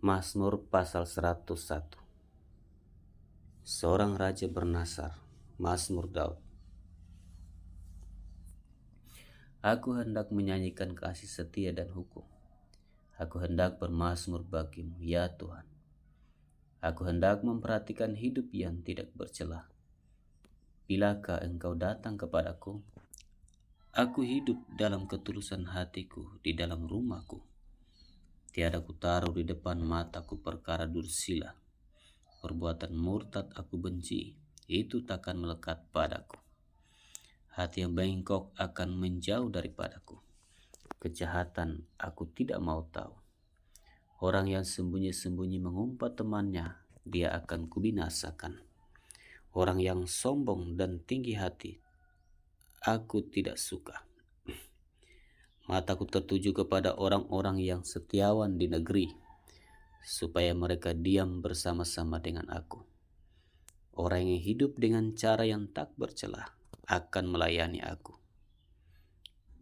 Mazmur pasal 101. Seorang raja bernasar. Mazmur Daud. Aku hendak menyanyikan kasih setia dan hukum. Aku hendak bermazmur bagimu, ya Tuhan. Aku hendak memperhatikan hidup yang tidak bercelah. Bilakah engkau datang kepadaku? Aku hidup dalam ketulusan hatiku di dalam rumahku. Tiada kutaruh di depan mataku perkara dursila. Perbuatan murtad aku benci, itu takkan melekat padaku. Hati yang bengkok akan menjauh daripadaku. Kejahatan aku tidak mau tahu. Orang yang sembunyi-sembunyi mengumpat temannya, dia akan kubinasakan. Orang yang sombong dan tinggi hati, aku tidak suka. Mataku tertuju kepada orang-orang yang setiawan di negeri, supaya mereka diam bersama-sama dengan aku. Orang yang hidup dengan cara yang tak bercelah akan melayani aku.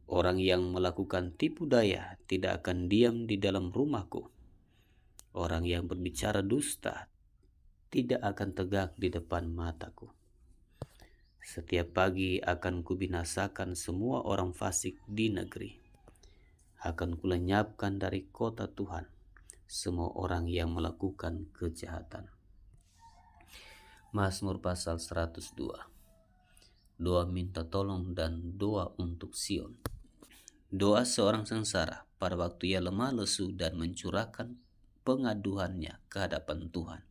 Orang yang melakukan tipu daya tidak akan diam di dalam rumahku. Orang yang berbicara dusta tidak akan tegak di depan mataku. Setiap pagi akan kubinasakan semua orang fasik di negeri. Akan kulenyapkan dari kota Tuhan semua orang yang melakukan kejahatan. Mazmur pasal 102. Doa minta tolong dan doa untuk Sion. Doa seorang sengsara pada waktu ia lemah lesu dan mencurahkan pengaduannya ke hadapan Tuhan.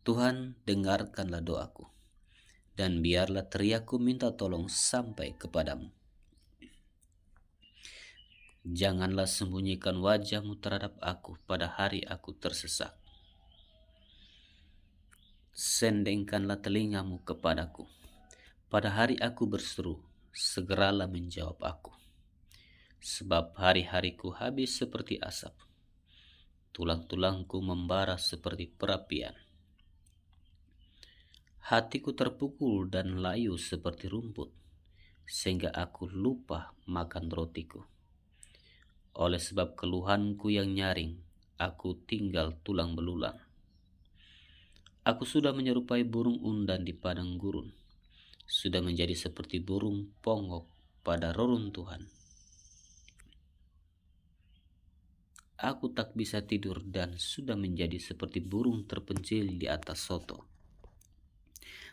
Tuhan, dengarkanlah doaku, dan biarlah teriakku minta tolong sampai kepadamu. Janganlah sembunyikan wajahmu terhadap aku pada hari aku tersesak. Sendengkanlah telingamu kepadaku. Pada hari aku berseru, segeralah menjawab aku. Sebab hari-hariku habis seperti asap. Tulang-tulangku membara seperti perapian. Hatiku terpukul dan layu seperti rumput, sehingga aku lupa makan rotiku. Oleh sebab keluhanku yang nyaring, aku tinggal tulang belulang. Aku sudah menyerupai burung undan di padang gurun, sudah menjadi seperti burung pongok pada reruntuhan. Aku tak bisa tidur dan sudah menjadi seperti burung terpencil di atas soto.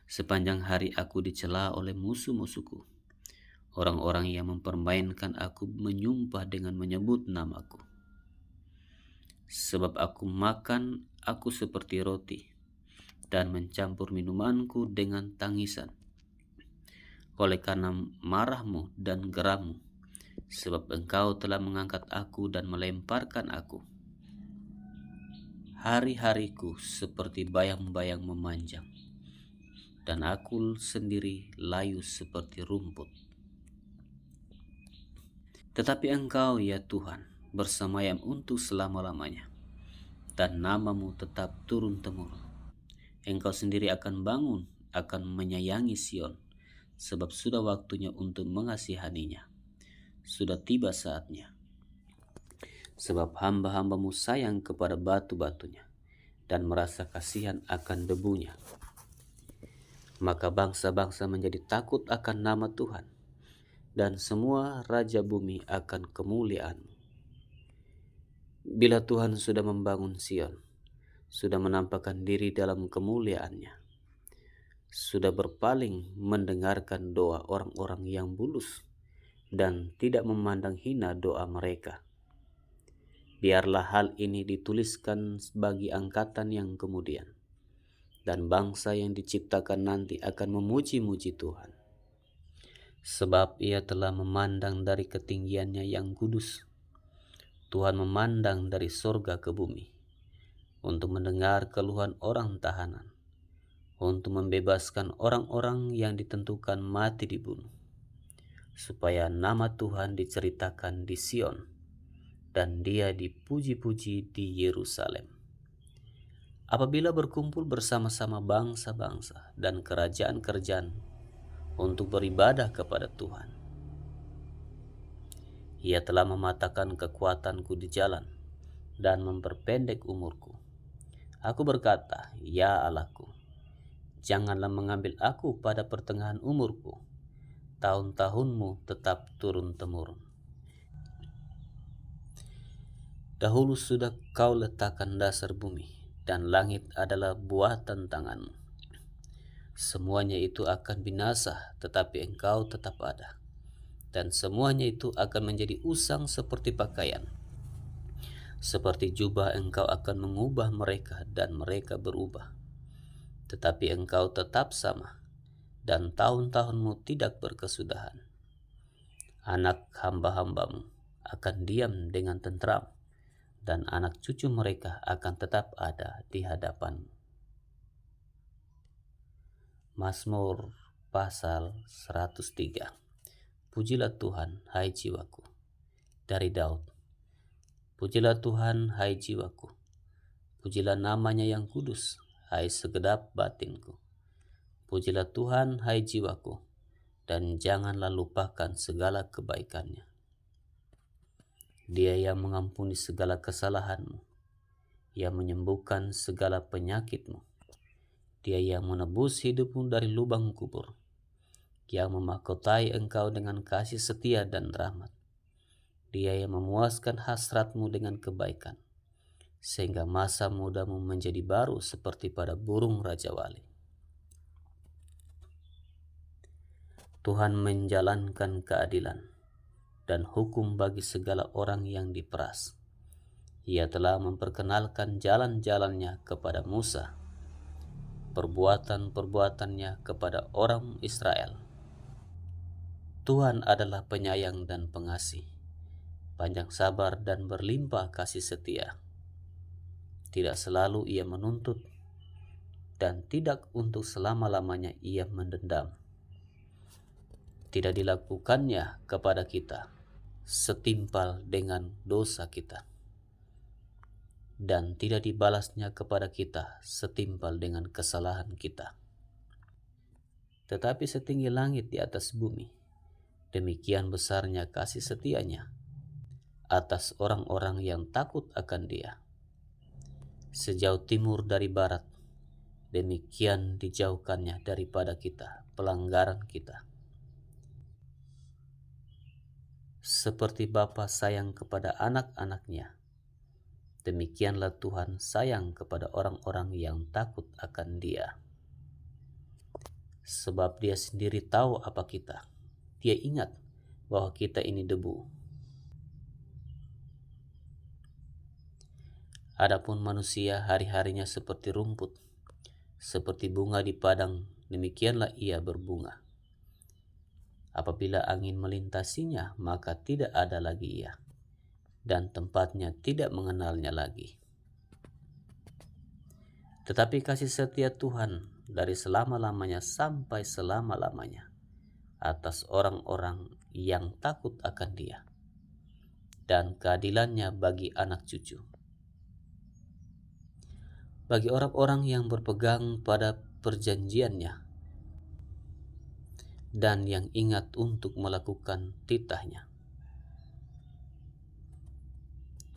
Sepanjang hari aku dicela oleh musuh-musuhku. Orang-orang yang mempermainkan aku menyumpah dengan menyebut namaku. Sebab aku makan, aku seperti roti, dan mencampur minumanku dengan tangisan. Oleh karena marahmu dan gerammu, sebab engkau telah mengangkat aku dan melemparkan aku. Hari-hariku seperti bayang-bayang memanjang, dan aku sendiri layu seperti rumput. Tetapi engkau, ya Tuhan, bersemayam untuk selama-lamanya, dan namamu tetap turun-temurun. Engkau sendiri akan bangun, akan menyayangi Sion, sebab sudah waktunya untuk mengasihaninya. Sudah tiba saatnya. Sebab hamba-hambamu sayang kepada batu-batunya, dan merasa kasihan akan debunya. Maka bangsa-bangsa menjadi takut akan nama Tuhan, dan semua raja bumi akan kemuliaan-Mu. Bila Tuhan sudah membangun Sion, sudah menampakkan diri dalam kemuliaannya, sudah berpaling mendengarkan doa orang-orang yang bulus, dan tidak memandang hina doa mereka. Biarlah hal ini dituliskan bagi angkatan yang kemudian, dan bangsa yang diciptakan nanti akan memuji-muji Tuhan. Sebab ia telah memandang dari ketinggiannya yang kudus. Tuhan memandang dari sorga ke bumi, untuk mendengar keluhan orang tahanan, untuk membebaskan orang-orang yang ditentukan mati dibunuh, supaya nama Tuhan diceritakan di Sion, dan dia dipuji-puji di Yerusalem. Apabila berkumpul bersama-sama bangsa-bangsa dan kerajaan-kerajaan untuk beribadah kepada Tuhan. Ia telah mematahkan kekuatanku di jalan, dan memperpendek umurku. Aku berkata, ya Allahku, janganlah mengambil aku pada pertengahan umurku. Tahun-tahunmu tetap turun-temurun. Dahulu sudah kau letakkan dasar bumi, dan langit adalah buatan tanganmu. Semuanya itu akan binasa, tetapi engkau tetap ada. Dan semuanya itu akan menjadi usang seperti pakaian. Seperti jubah engkau akan mengubah mereka dan mereka berubah. Tetapi engkau tetap sama, dan tahun-tahunmu tidak berkesudahan. Anak hamba-hambamu akan diam dengan tentram, dan anak cucu mereka akan tetap ada di hadapanmu. Mazmur pasal 103. Pujilah Tuhan, hai jiwaku. Dari Daud. Pujilah Tuhan, hai jiwaku. Pujilah namanya yang kudus, hai segenap batinku. Pujilah Tuhan, hai jiwaku, dan janganlah lupakan segala kebaikannya. Dia yang mengampuni segala kesalahanmu, yang menyembuhkan segala penyakitmu. Dia yang menebus hidupmu dari lubang kubur, yang memahkotai engkau dengan kasih setia dan rahmat. Dia yang memuaskan hasratmu dengan kebaikan, sehingga masa mudamu menjadi baru seperti pada burung Raja Wali. Tuhan menjalankan keadilan dan hukum bagi segala orang yang diperas. Ia telah memperkenalkan jalan-jalannya kepada Musa, perbuatan-perbuatannya kepada orang Israel. Tuhan adalah penyayang dan pengasih, panjang sabar dan berlimpah kasih setia. Tidak selalu ia menuntut, dan tidak untuk selama-lamanya ia mendendam. Tidak dilakukannya kepada kita setimpal dengan dosa kita, dan tidak dibalasnya kepada kita setimpal dengan kesalahan kita. Tetapi setinggi langit di atas bumi, demikian besarnya kasih setianya atas orang-orang yang takut akan Dia. Sejauh timur dari barat, demikian dijauhkannya daripada kita pelanggaran kita. Seperti bapa sayang kepada anak-anaknya, demikianlah Tuhan sayang kepada orang-orang yang takut akan Dia. Sebab Dia sendiri tahu apa kita. Dia ingat bahwa kita ini debu. Adapun manusia hari-harinya seperti rumput, seperti bunga di padang, demikianlah ia berbunga. Apabila angin melintasinya, maka tidak ada lagi ia, dan tempatnya tidak mengenalnya lagi. Tetapi kasih setia Tuhan dari selama-lamanya sampai selama-lamanya atas orang-orang yang takut akan Dia, dan keadilannya bagi anak cucu, bagi orang-orang yang berpegang pada perjanjiannya dan yang ingat untuk melakukan titahnya.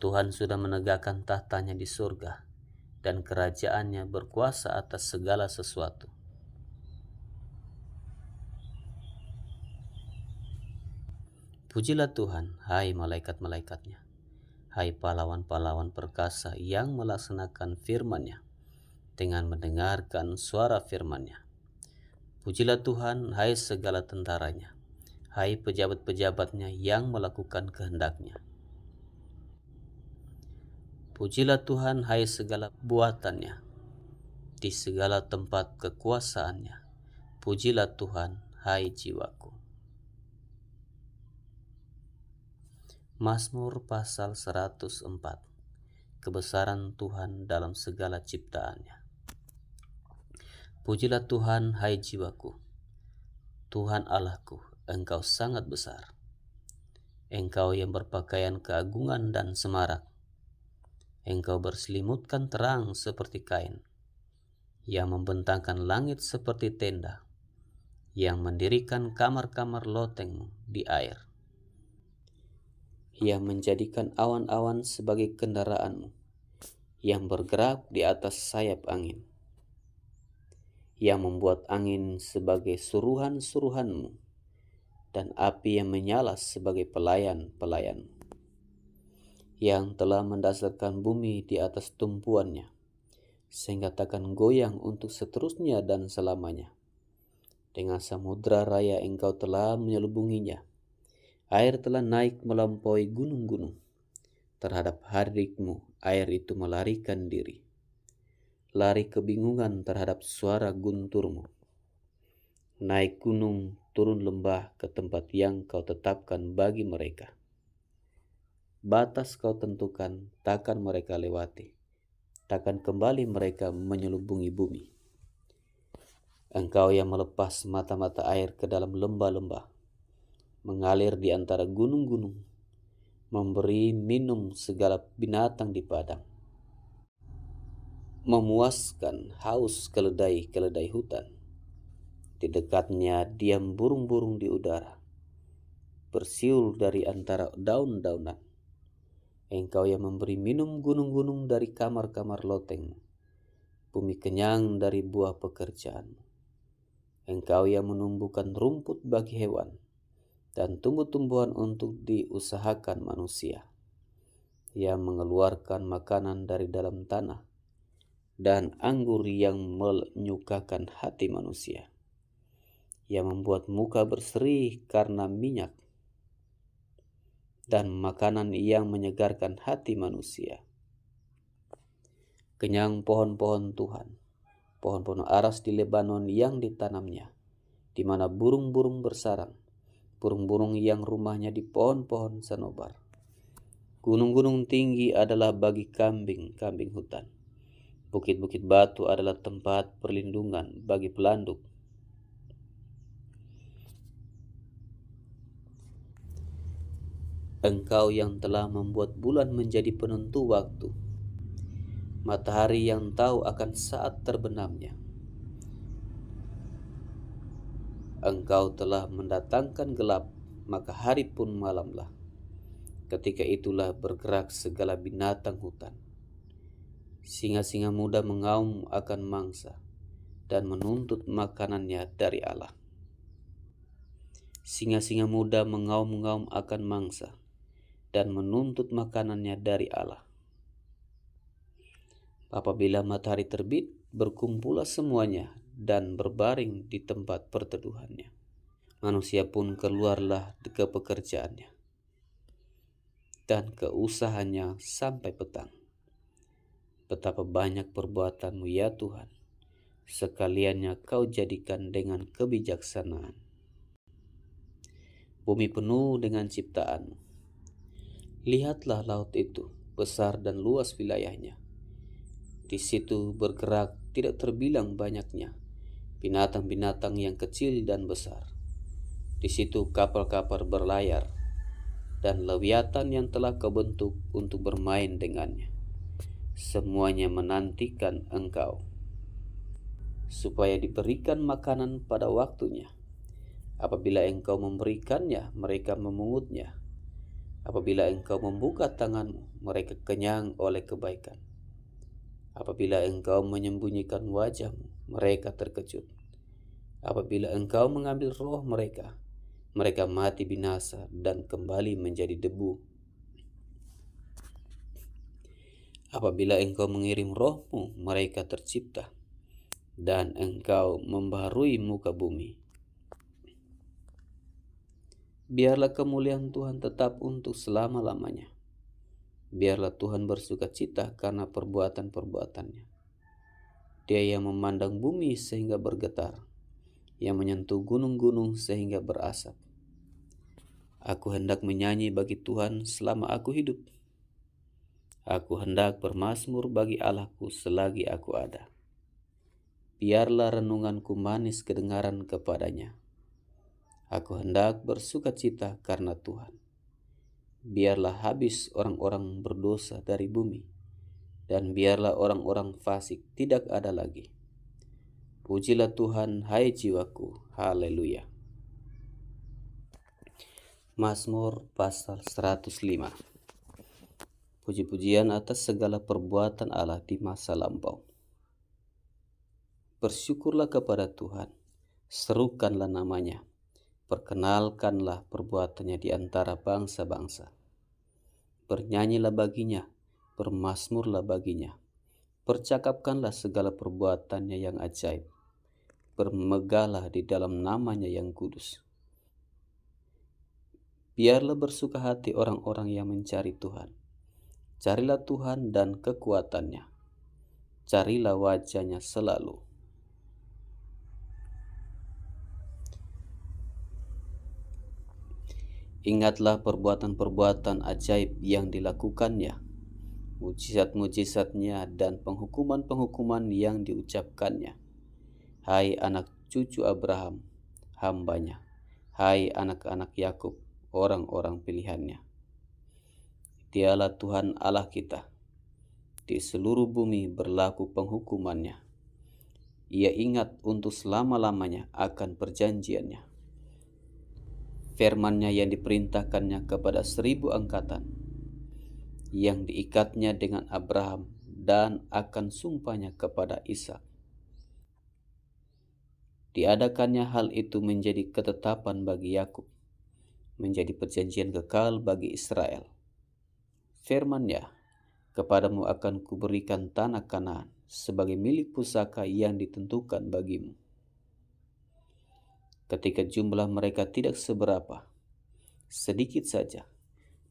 Tuhan sudah menegakkan tahtanya di surga, dan kerajaannya berkuasa atas segala sesuatu. Pujilah Tuhan, hai malaikat-malaikatnya, hai pahlawan-pahlawan perkasa yang melaksanakan firman-Nya dengan mendengarkan suara firman-Nya. Pujilah Tuhan, hai segala tentaranya, hai pejabat-pejabatnya yang melakukan kehendak-Nya. Pujilah Tuhan, hai segala buatannya, di segala tempat kekuasaannya. Pujilah Tuhan, hai jiwaku. Mazmur pasal 104. Kebesaran Tuhan dalam segala ciptaannya. Pujilah Tuhan, hai jiwaku. Tuhan Allahku, Engkau sangat besar. Engkau yang berpakaian keagungan dan semarak. Engkau berselimutkan terang seperti kain, yang membentangkan langit seperti tenda, yang mendirikan kamar-kamar loteng di air, yang menjadikan awan-awan sebagai kendaraanmu, yang bergerak di atas sayap angin, yang membuat angin sebagai suruhan-suruhanmu, dan api yang menyala sebagai pelayan-pelayanmu, yang telah mendasarkan bumi di atas tumpuannya, sehingga takkan goyang untuk seterusnya dan selamanya. Dengan samudra raya engkau telah menyelubunginya, air telah naik melampaui gunung-gunung. Terhadap hadikmu air itu melarikan diri, lari kebingungan terhadap suara gunturmu. Naik gunung, turun lembah ke tempat yang kau tetapkan bagi mereka. Batas kau tentukan, takkan mereka lewati, takkan kembali mereka menyelubungi bumi. Engkau yang melepas mata-mata air ke dalam lembah-lembah, mengalir di antara gunung-gunung, memberi minum segala binatang di padang, memuaskan haus keledai-keledai hutan. Di dekatnya diam burung-burung di udara, bersiul dari antara daun-daunan. Engkau yang memberi minum gunung-gunung dari kamar-kamar lotengmu, bumi kenyang dari buah pekerjaanmu. Engkau yang menumbuhkan rumput bagi hewan dan tumbuh-tumbuhan untuk diusahakan manusia, yang mengeluarkan makanan dari dalam tanah dan anggur yang menyukakan hati manusia, yang membuat muka berseri karena minyak, dan makanan yang menyegarkan hati manusia. Kenyang pohon-pohon Tuhan, pohon-pohon aras di Lebanon yang ditanamnya, di mana burung-burung bersarang, burung-burung yang rumahnya di pohon-pohon sanobar. Gunung-gunung tinggi adalah bagi kambing-kambing hutan. Bukit-bukit batu adalah tempat perlindungan bagi pelanduk. Engkau yang telah membuat bulan menjadi penentu waktu, matahari yang tahu akan saat terbenamnya. Engkau telah mendatangkan gelap, maka hari pun malamlah. Ketika itulah bergerak segala binatang hutan. Singa-singa muda mengaum akan mangsa dan menuntut makanannya dari Allah. Singa-singa muda mengaum-ngaum akan mangsa dan menuntut makanannya dari Allah. Apabila matahari terbit, berkumpullah semuanya dan berbaring di tempat perteduhannya. Manusia pun keluarlah ke pekerjaannya dan ke usahanya sampai petang. Betapa banyak perbuatanmu ya Tuhan, sekaliannya kau jadikan dengan kebijaksanaan. Bumi penuh dengan ciptaanmu. Lihatlah laut itu, besar dan luas wilayahnya. Di situ bergerak tidak terbilang banyaknya binatang-binatang yang kecil dan besar. Di situ kapal-kapal berlayar dan lewiatan yang telah kau bentuk untuk bermain dengannya. Semuanya menantikan engkau, supaya diberikan makanan pada waktunya. Apabila engkau memberikannya, mereka memungutnya. Apabila engkau membuka tanganmu, mereka kenyang oleh kebaikan. Apabila engkau menyembunyikan wajahmu, mereka terkejut. Apabila engkau mengambil roh mereka, mereka mati binasa dan kembali menjadi debu. Apabila engkau mengirim rohmu, mereka tercipta, dan engkau membaharui muka bumi. Biarlah kemuliaan Tuhan tetap untuk selama-lamanya. Biarlah Tuhan bersuka cita karena perbuatan-perbuatannya. Dia yang memandang bumi sehingga bergetar, yang menyentuh gunung-gunung sehingga berasap. Aku hendak menyanyi bagi Tuhan selama aku hidup. Aku hendak bermazmur bagi Allahku selagi aku ada. Biarlah renunganku manis kedengaran kepadanya. Aku hendak bersuka cita karena Tuhan. Biarlah habis orang-orang berdosa dari bumi, dan biarlah orang-orang fasik tidak ada lagi. Pujilah Tuhan, hai jiwaku, haleluya. Mazmur pasal 105. Puji-pujian atas segala perbuatan Allah di masa lampau. Bersyukurlah kepada Tuhan, serukanlah namanya, perkenalkanlah perbuatannya di antara bangsa-bangsa. Bernyanyilah baginya, bermazmurlah baginya, percakapkanlah segala perbuatannya yang ajaib, bermegahlah di dalam namanya yang kudus. Biarlah bersuka hati orang-orang yang mencari Tuhan. Carilah Tuhan dan kekuatannya, carilah wajahnya selalu. Ingatlah perbuatan-perbuatan ajaib yang dilakukannya, mujizat-mujizatnya dan penghukuman-penghukuman yang diucapkannya. Hai anak cucu Abraham, hambanya, hai anak-anak Yakub, orang-orang pilihannya. Dialah Tuhan Allah kita, di seluruh bumi berlaku penghukumannya. Ia ingat untuk selama-lamanya akan perjanjiannya. Firman-Nya yang diperintahkannya kepada 1000 angkatan, yang diikatnya dengan Abraham dan akan sumpahnya kepada Ishak. Diadakannya hal itu menjadi ketetapan bagi Yakub, menjadi perjanjian kekal bagi Israel. Firman-Nya, kepadamu akan kuberikan tanah Kanaan sebagai milik pusaka yang ditentukan bagimu. Ketika jumlah mereka tidak seberapa, sedikit saja,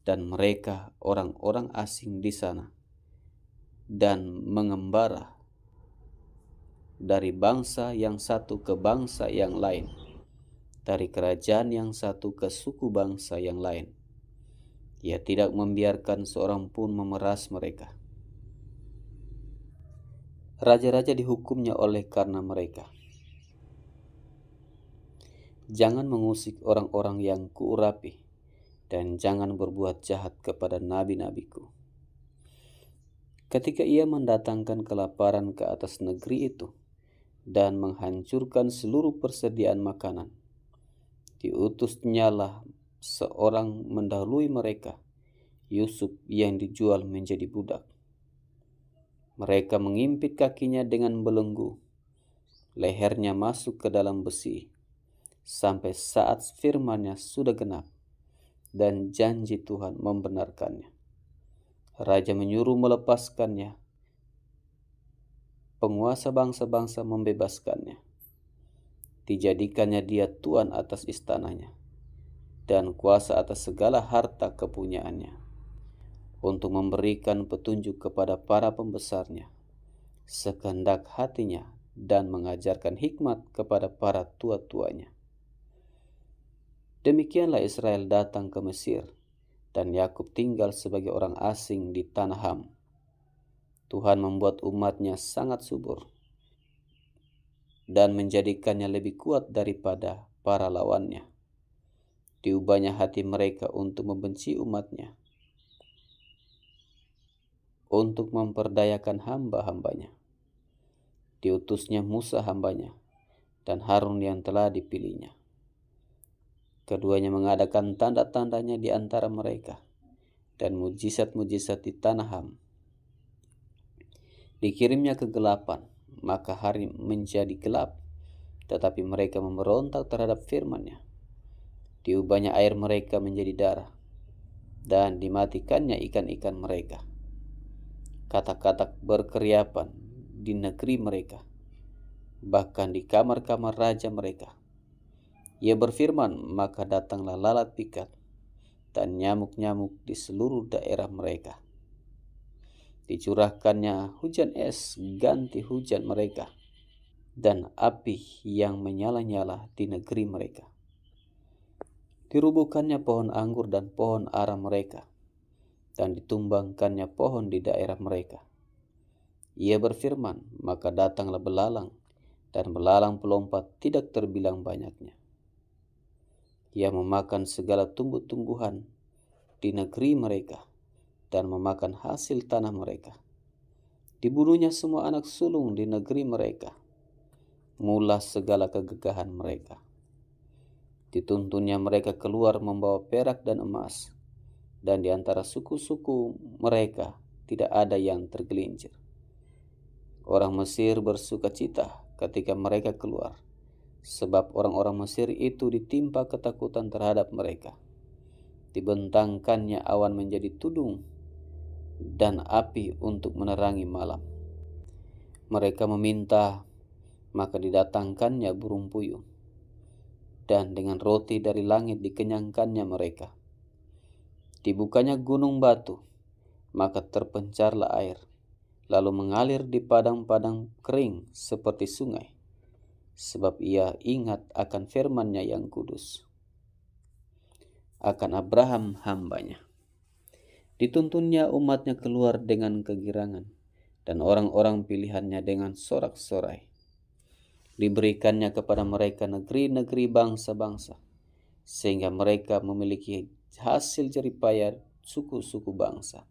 dan mereka orang-orang asing di sana, dan mengembara dari bangsa yang satu ke bangsa yang lain, dari kerajaan yang satu ke suku bangsa yang lain. Ia tidak membiarkan seorang pun memeras mereka. Raja-raja dihukumnya oleh karena mereka. Jangan mengusik orang-orang yang kuurapi, dan jangan berbuat jahat kepada nabi-nabiku. Ketika ia mendatangkan kelaparan ke atas negeri itu, dan menghancurkan seluruh persediaan makanan, diutusnyalah seorang mendahului mereka, Yusuf yang dijual menjadi budak. Mereka mengimpit kakinya dengan belenggu, lehernya masuk ke dalam besi, sampai saat firman-Nya sudah genap dan janji Tuhan membenarkannya. Raja menyuruh melepaskannya, penguasa bangsa-bangsa membebaskannya. Dijadikannya dia tuan atas istananya dan kuasa atas segala harta kepunyaannya, untuk memberikan petunjuk kepada para pembesarnya sekehendak hatinya dan mengajarkan hikmat kepada para tua-tuanya. Demikianlah Israel datang ke Mesir, dan Yakub tinggal sebagai orang asing di tanah Ham. Tuhan membuat umat-Nya sangat subur dan menjadikannya lebih kuat daripada para lawannya. Diubahnya hati mereka untuk membenci umat-Nya, untuk memperdayakan hamba-hambanya. Diutusnya Musa hambanya dan Harun yang telah dipilihnya. Keduanya mengadakan tanda-tandanya di antara mereka dan mujizat-mujizat di tanah Ham. Dikirimnya kegelapan, maka hari menjadi gelap, tetapi mereka memberontak terhadap firman-Nya. Diubahnya air mereka menjadi darah, dan dimatikannya ikan-ikan mereka. Katak-katak berkeriapan di negeri mereka, bahkan di kamar-kamar raja mereka. Ia berfirman, maka datanglah lalat pikat dan nyamuk-nyamuk di seluruh daerah mereka. Dicurahkannya hujan es ganti hujan mereka, dan api yang menyala-nyala di negeri mereka. Dirubuhkannya pohon anggur dan pohon ara mereka, dan ditumbangkannya pohon di daerah mereka. Ia berfirman, maka datanglah belalang, dan belalang pelompat tidak terbilang banyaknya. Ia memakan segala tumbuh-tumbuhan di negeri mereka dan memakan hasil tanah mereka. Dibunuhnya semua anak sulung di negeri mereka, mula segala kegegahan mereka. Dituntunnya mereka keluar membawa perak dan emas, dan di antara suku-suku mereka tidak ada yang tergelincir. Orang Mesir bersukacita ketika mereka keluar, sebab orang-orang Mesir itu ditimpa ketakutan terhadap mereka. Dibentangkannya awan menjadi tudung dan api untuk menerangi malam. Mereka meminta, maka didatangkannya burung puyuh, dan dengan roti dari langit dikenyangkannya mereka. Dibukanya gunung batu, maka terpencarlah air, lalu mengalir di padang-padang kering seperti sungai, sebab ia ingat akan firman-Nya yang kudus, akan Abraham hambanya. Dituntunnya umat-Nya keluar dengan kegirangan, dan orang-orang pilihan-Nya dengan sorak-sorai. Diberikannya kepada mereka negeri-negeri bangsa-bangsa, sehingga mereka memiliki hasil jeripaya suku-suku bangsa,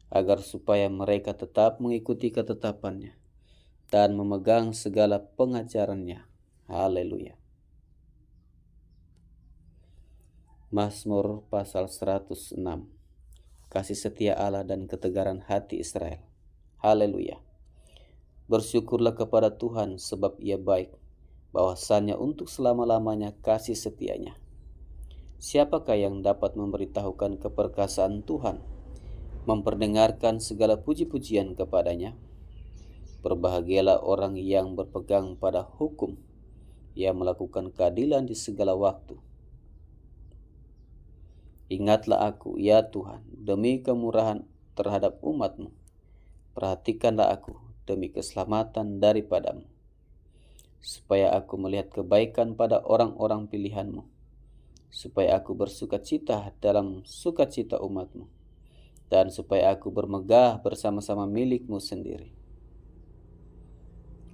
agar supaya mereka tetap mengikuti ketetapan-Nya dan memegang segala pengajaran-Nya. Haleluya. Mazmur pasal 106. Kasih setia Allah dan ketegaran hati Israel. Haleluya. Bersyukurlah kepada Tuhan sebab Ia baik, bahwasannya untuk selama-lamanya kasih setia-Nya. Siapakah yang dapat memberitahukan keperkasaan Tuhan, memperdengarkan segala puji-pujian kepada-Nya? Berbahagialah orang yang berpegang pada hukum, yang melakukan keadilan di segala waktu. Ingatlah aku, ya Tuhan, demi kemurahan terhadap umat-Mu. Perhatikanlah aku demi keselamatan daripada-Mu, supaya aku melihat kebaikan pada orang-orang pilihan-Mu, supaya aku bersukacita dalam sukacita umat-Mu, dan supaya aku bermegah bersama-sama milik-Mu sendiri.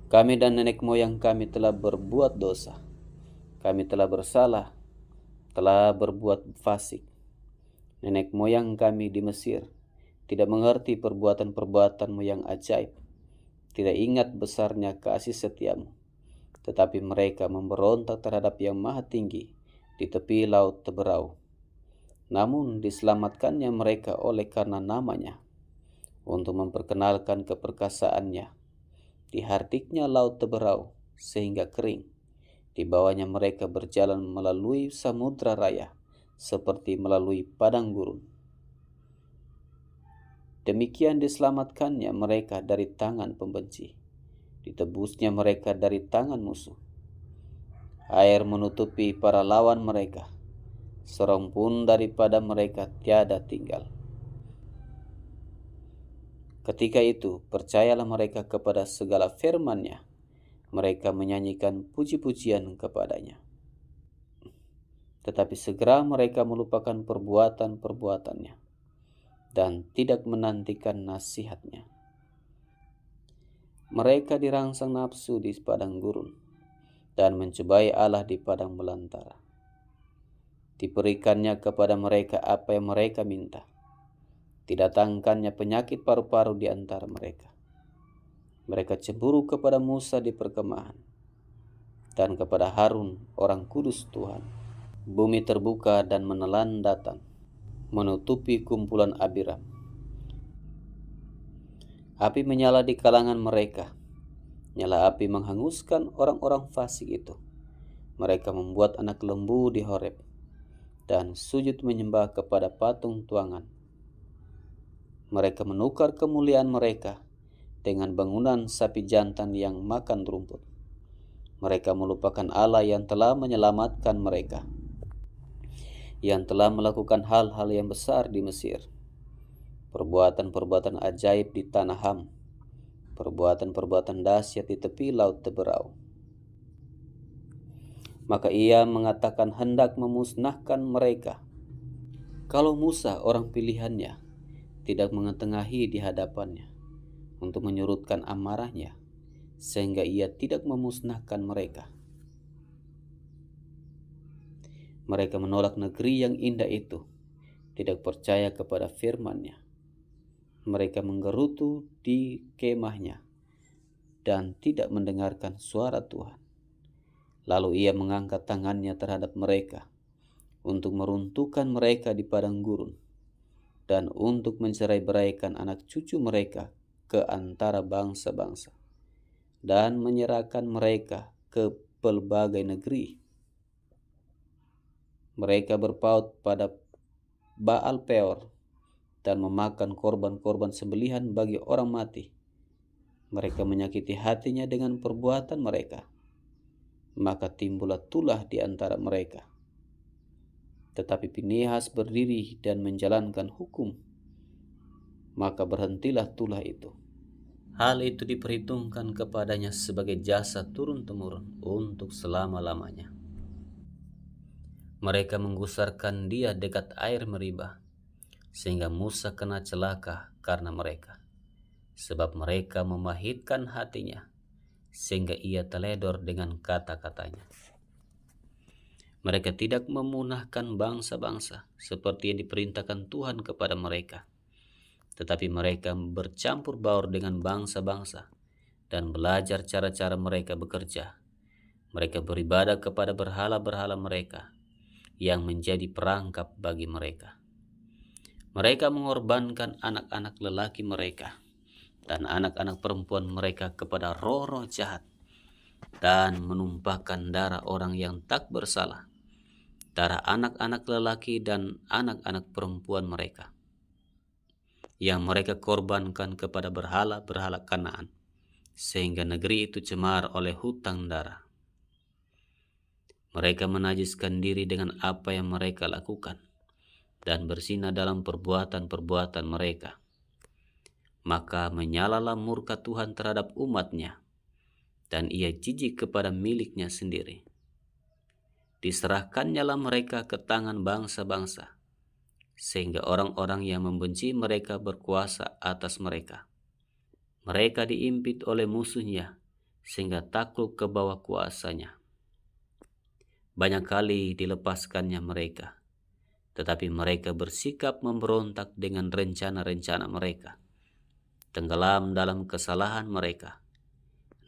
Kami dan nenek moyang kami telah berbuat dosa. Kami telah bersalah, telah berbuat fasik. Nenek moyang kami di Mesir tidak mengerti perbuatan-perbuatan-Mu yang ajaib, tidak ingat besarnya kasih setia-Mu, tetapi mereka memberontak terhadap Yang Maha Tinggi di tepi laut teberau. Namun diselamatkannya mereka oleh karena nama-Nya, untuk memperkenalkan keperkasaan-Nya. Dihardiknya laut teberau sehingga kering. Di bawahnya mereka berjalan melalui samudra raya, seperti melalui padang gurun. Demikian diselamatkannya mereka dari tangan pembenci, ditebusnya mereka dari tangan musuh. Air menutupi para lawan mereka, seorang pun daripada mereka tiada tinggal. Ketika itu percayalah mereka kepada segala firman-Nya, mereka menyanyikan puji-pujian kepada-Nya. Tetapi segera mereka melupakan perbuatan-perbuatannya dan tidak menantikan nasihat-Nya. Mereka dirangsang nafsu di padang gurun dan mencobai Allah di padang belantara. Diberikannya kepada mereka apa yang mereka minta. Didatangkannya penyakit paru-paru di antara mereka. Mereka cemburu kepada Musa di perkemahan dan kepada Harun orang kudus Tuhan. Bumi terbuka dan menelan datang, menutupi kumpulan Abiram. Api menyala di kalangan mereka. Nyala api menghanguskan orang-orang fasik itu. Mereka membuat anak lembu di Horeb dan sujud menyembah kepada patung tuangan. Mereka menukar kemuliaan mereka dengan bangunan sapi jantan yang makan rumput. Mereka melupakan Allah yang telah menyelamatkan mereka, yang telah melakukan hal-hal yang besar di Mesir, perbuatan-perbuatan ajaib di tanah Ham, perbuatan-perbuatan dahsyat di tepi laut teberau. Maka Ia mengatakan hendak memusnahkan mereka. Kalau Musa orang pilihan-Nya tidak mengetengahi di hadapan-Nya untuk menyurutkan amarah-Nya, sehingga Ia tidak memusnahkan mereka. Mereka menolak negeri yang indah itu, tidak percaya kepada firman-Nya. Mereka menggerutu di kemah-Nya dan tidak mendengarkan suara Tuhan. Lalu Ia mengangkat tangan-Nya terhadap mereka untuk meruntuhkan mereka di padang gurun. dan untuk mencerai-beraikan anak cucu mereka ke antara bangsa-bangsa, dan menyerahkan mereka ke pelbagai negeri. Mereka berpaut pada Baal Peor dan memakan korban-korban sembelihan bagi orang mati. Mereka menyakiti hatinya dengan perbuatan mereka, maka timbullah tulah di antara mereka. Tetapi Pinehas berdiri dan menjalankan hukum, maka berhentilah tulah itu. Hal itu diperhitungkan kepadanya sebagai jasa turun-temurun untuk selama-lamanya. Mereka menggusarkan dia dekat air Meribah, sehingga Musa kena celaka karena mereka, sebab mereka memahitkan hatinya, sehingga ia teledor dengan kata-katanya. Mereka tidak memunahkan bangsa-bangsa seperti yang diperintahkan Tuhan kepada mereka, tetapi mereka bercampur baur dengan bangsa-bangsa dan belajar cara-cara mereka bekerja. Mereka beribadah kepada berhala-berhala mereka yang menjadi perangkap bagi mereka. Mereka mengorbankan anak-anak lelaki mereka dan anak-anak perempuan mereka kepada roh-roh jahat, dan menumpahkan darah orang yang tak bersalah, darah anak-anak lelaki dan anak-anak perempuan mereka, yang mereka korbankan kepada berhala-berhala Kanaan, sehingga negeri itu cemar oleh hutang darah. Mereka menajiskan diri dengan apa yang mereka lakukan, dan bersinah dalam perbuatan-perbuatan mereka. Maka menyalalah murka Tuhan terhadap umatnya, dan ia jijik kepada miliknya sendiri. Diserahkannyalah mereka ke tangan bangsa-bangsa, sehingga orang-orang yang membenci mereka berkuasa atas mereka. Mereka diimpit oleh musuhnya, sehingga takluk ke bawah kuasanya. Banyak kali dilepaskannya mereka, tetapi mereka bersikap memberontak dengan rencana-rencana mereka, tenggelam dalam kesalahan mereka.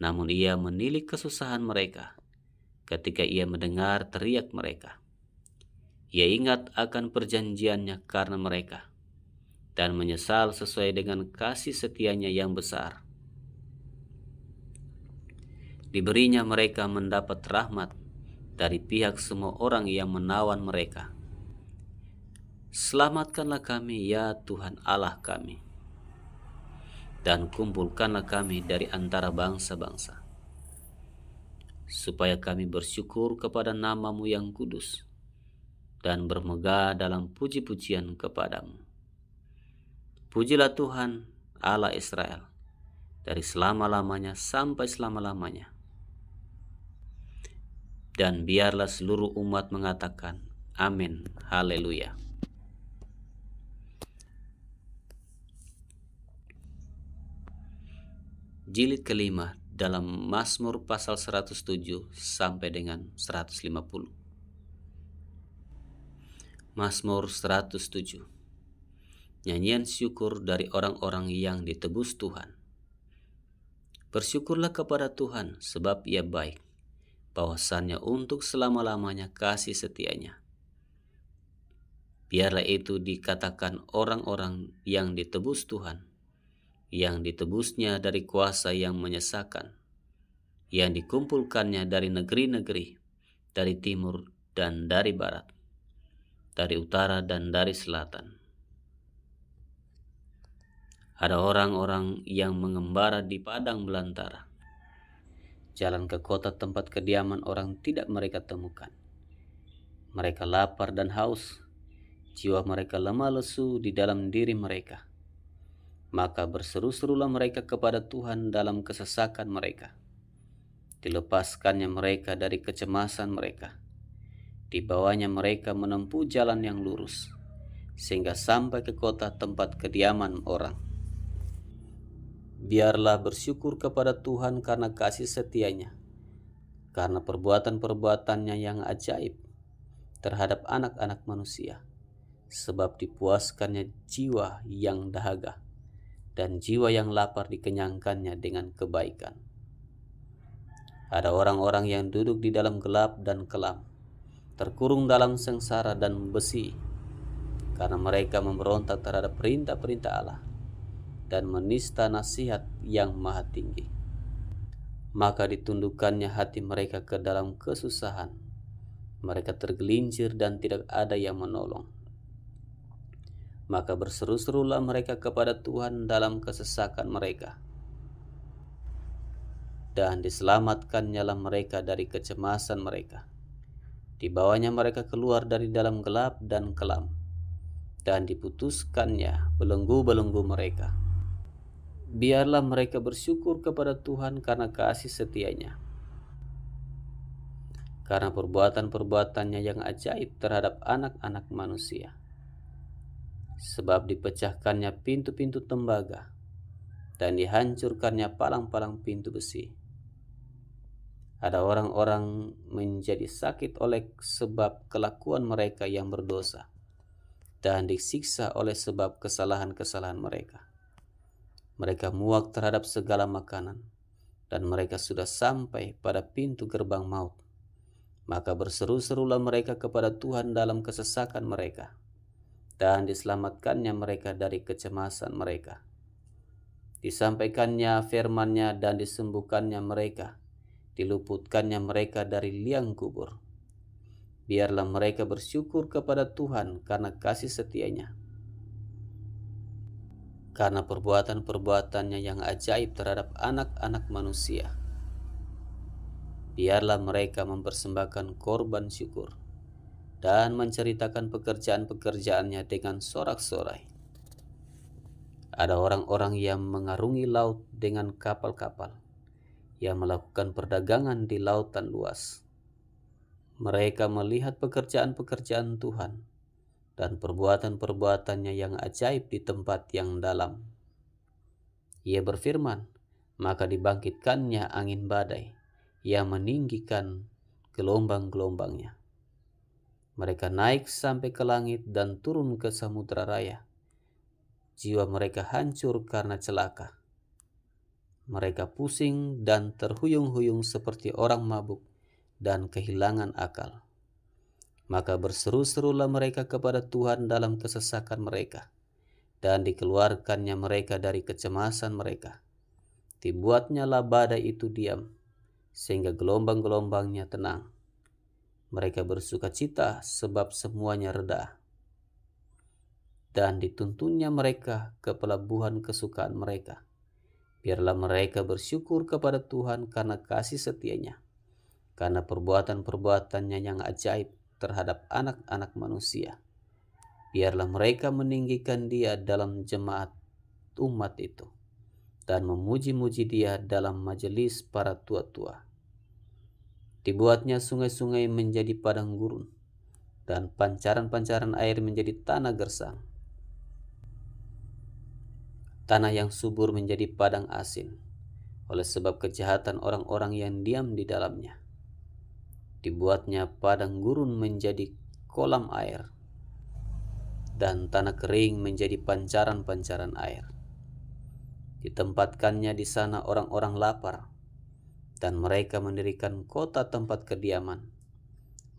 Namun ia menilik kesusahan mereka ketika ia mendengar teriak mereka. Ia ingat akan perjanjiannya karena mereka, dan menyesal sesuai dengan kasih setianya yang besar. Diberinya mereka mendapat rahmat dari pihak semua orang yang menawan mereka. Selamatkanlah kami, ya Tuhan Allah kami, dan kumpulkanlah kami dari antara bangsa-bangsa, supaya kami bersyukur kepada nama-Mu yang kudus, dan bermegah dalam puji-pujian kepadamu. Pujilah Tuhan Allah Israel dari selama-lamanya sampai selama-lamanya. Dan biarlah seluruh umat mengatakan, amin, haleluya. Jilid kelima dalam Mazmur pasal 107 sampai dengan 150. Mazmur 107. Nyanyian syukur dari orang-orang yang ditebus Tuhan. Bersyukurlah kepada Tuhan sebab Ia baik, bahwasannya untuk selama-lamanya kasih setianya. Biarlah itu dikatakan orang-orang yang ditebus Tuhan, yang ditebusnya dari kuasa yang menyesakan, yang dikumpulkannya dari negeri-negeri, dari timur dan dari barat, dari utara dan dari selatan. Ada orang-orang yang mengembara di padang belantara. Jalan ke kota tempat kediaman orang tidak mereka temukan. Mereka lapar dan haus, jiwa mereka lemah lesu di dalam diri mereka. Maka berseru-serulah mereka kepada Tuhan dalam kesesakan mereka. Dilepaskannya mereka dari kecemasan mereka. Dibawanya mereka menempuh jalan yang lurus, sehingga sampai ke kota tempat kediaman orang. Biarlah bersyukur kepada Tuhan karena kasih setianya, karena perbuatan-perbuatannya yang ajaib terhadap anak-anak manusia, sebab dipuaskannya jiwa yang dahaga, dan jiwa yang lapar dikenyangkannya dengan kebaikan. Ada orang-orang yang duduk di dalam gelap dan kelam, terkurung dalam sengsara dan besi. karena mereka memberontak terhadap perintah-perintah Allah dan menista nasihat yang maha tinggi. Maka ditundukkannya hati mereka ke dalam kesusahan. Mereka tergelincir dan tidak ada yang menolong. Maka berseru-serulah mereka kepada Tuhan dalam kesesakan mereka. Dan diselamatkannya mereka dari kecemasan mereka. Dibawanya mereka keluar dari dalam gelap dan kelam, dan diputuskannya belenggu-belenggu mereka. Biarlah mereka bersyukur kepada Tuhan karena kasih setianya, karena perbuatan-perbuatannya yang ajaib terhadap anak-anak manusia. Sebab dipecahkannya pintu-pintu tembaga, dan dihancurkannya palang-palang pintu besi. Ada orang-orang menjadi sakit oleh sebab kelakuan mereka yang berdosa, dan disiksa oleh sebab kesalahan-kesalahan mereka. Mereka muak terhadap segala makanan, dan mereka sudah sampai pada pintu gerbang maut. Maka berseru-serulah mereka kepada Tuhan dalam kesesakan mereka, dan diselamatkannya mereka dari kecemasan mereka. Disampaikannya firman-Nya dan disembuhkannya mereka, diluputkannya mereka dari liang kubur. Biarlah mereka bersyukur kepada Tuhan karena kasih setianya, karena perbuatan-perbuatannya yang ajaib terhadap anak-anak manusia. Biarlah mereka mempersembahkan korban syukur dan menceritakan pekerjaan-pekerjaannya dengan sorak-sorai. Ada orang-orang yang mengarungi laut dengan kapal-kapal, yang melakukan perdagangan di lautan luas. Mereka melihat pekerjaan-pekerjaan Tuhan dan perbuatan-perbuatannya yang ajaib di tempat yang dalam. Ia berfirman, maka dibangkitkannya angin badai yang meninggikan gelombang-gelombangnya. Mereka naik sampai ke langit dan turun ke samudera raya. Jiwa mereka hancur karena celaka. Mereka pusing dan terhuyung-huyung seperti orang mabuk dan kehilangan akal. Maka berseru-serulah mereka kepada Tuhan dalam kesesakan mereka, dan dikeluarkannya mereka dari kecemasan mereka. Dibuatnyalah badai itu diam, sehingga gelombang-gelombangnya tenang. Mereka bersuka cita sebab semuanya reda, dan dituntunnya mereka ke pelabuhan kesukaan mereka. Biarlah mereka bersyukur kepada Tuhan karena kasih setianya, karena perbuatan-perbuatannya yang ajaib terhadap anak-anak manusia. Biarlah mereka meninggikan Dia dalam jemaat umat itu, dan memuji-muji Dia dalam majelis para tua-tua. Dibuatnya sungai-sungai menjadi padang gurun, dan pancaran-pancaran air menjadi tanah gersang. Tanah yang subur menjadi padang asin, oleh sebab kejahatan orang-orang yang diam di dalamnya. Dibuatnya padang gurun menjadi kolam air, dan tanah kering menjadi pancaran-pancaran air. Ditempatkannya di sana orang-orang lapar, dan mereka mendirikan kota tempat kediaman.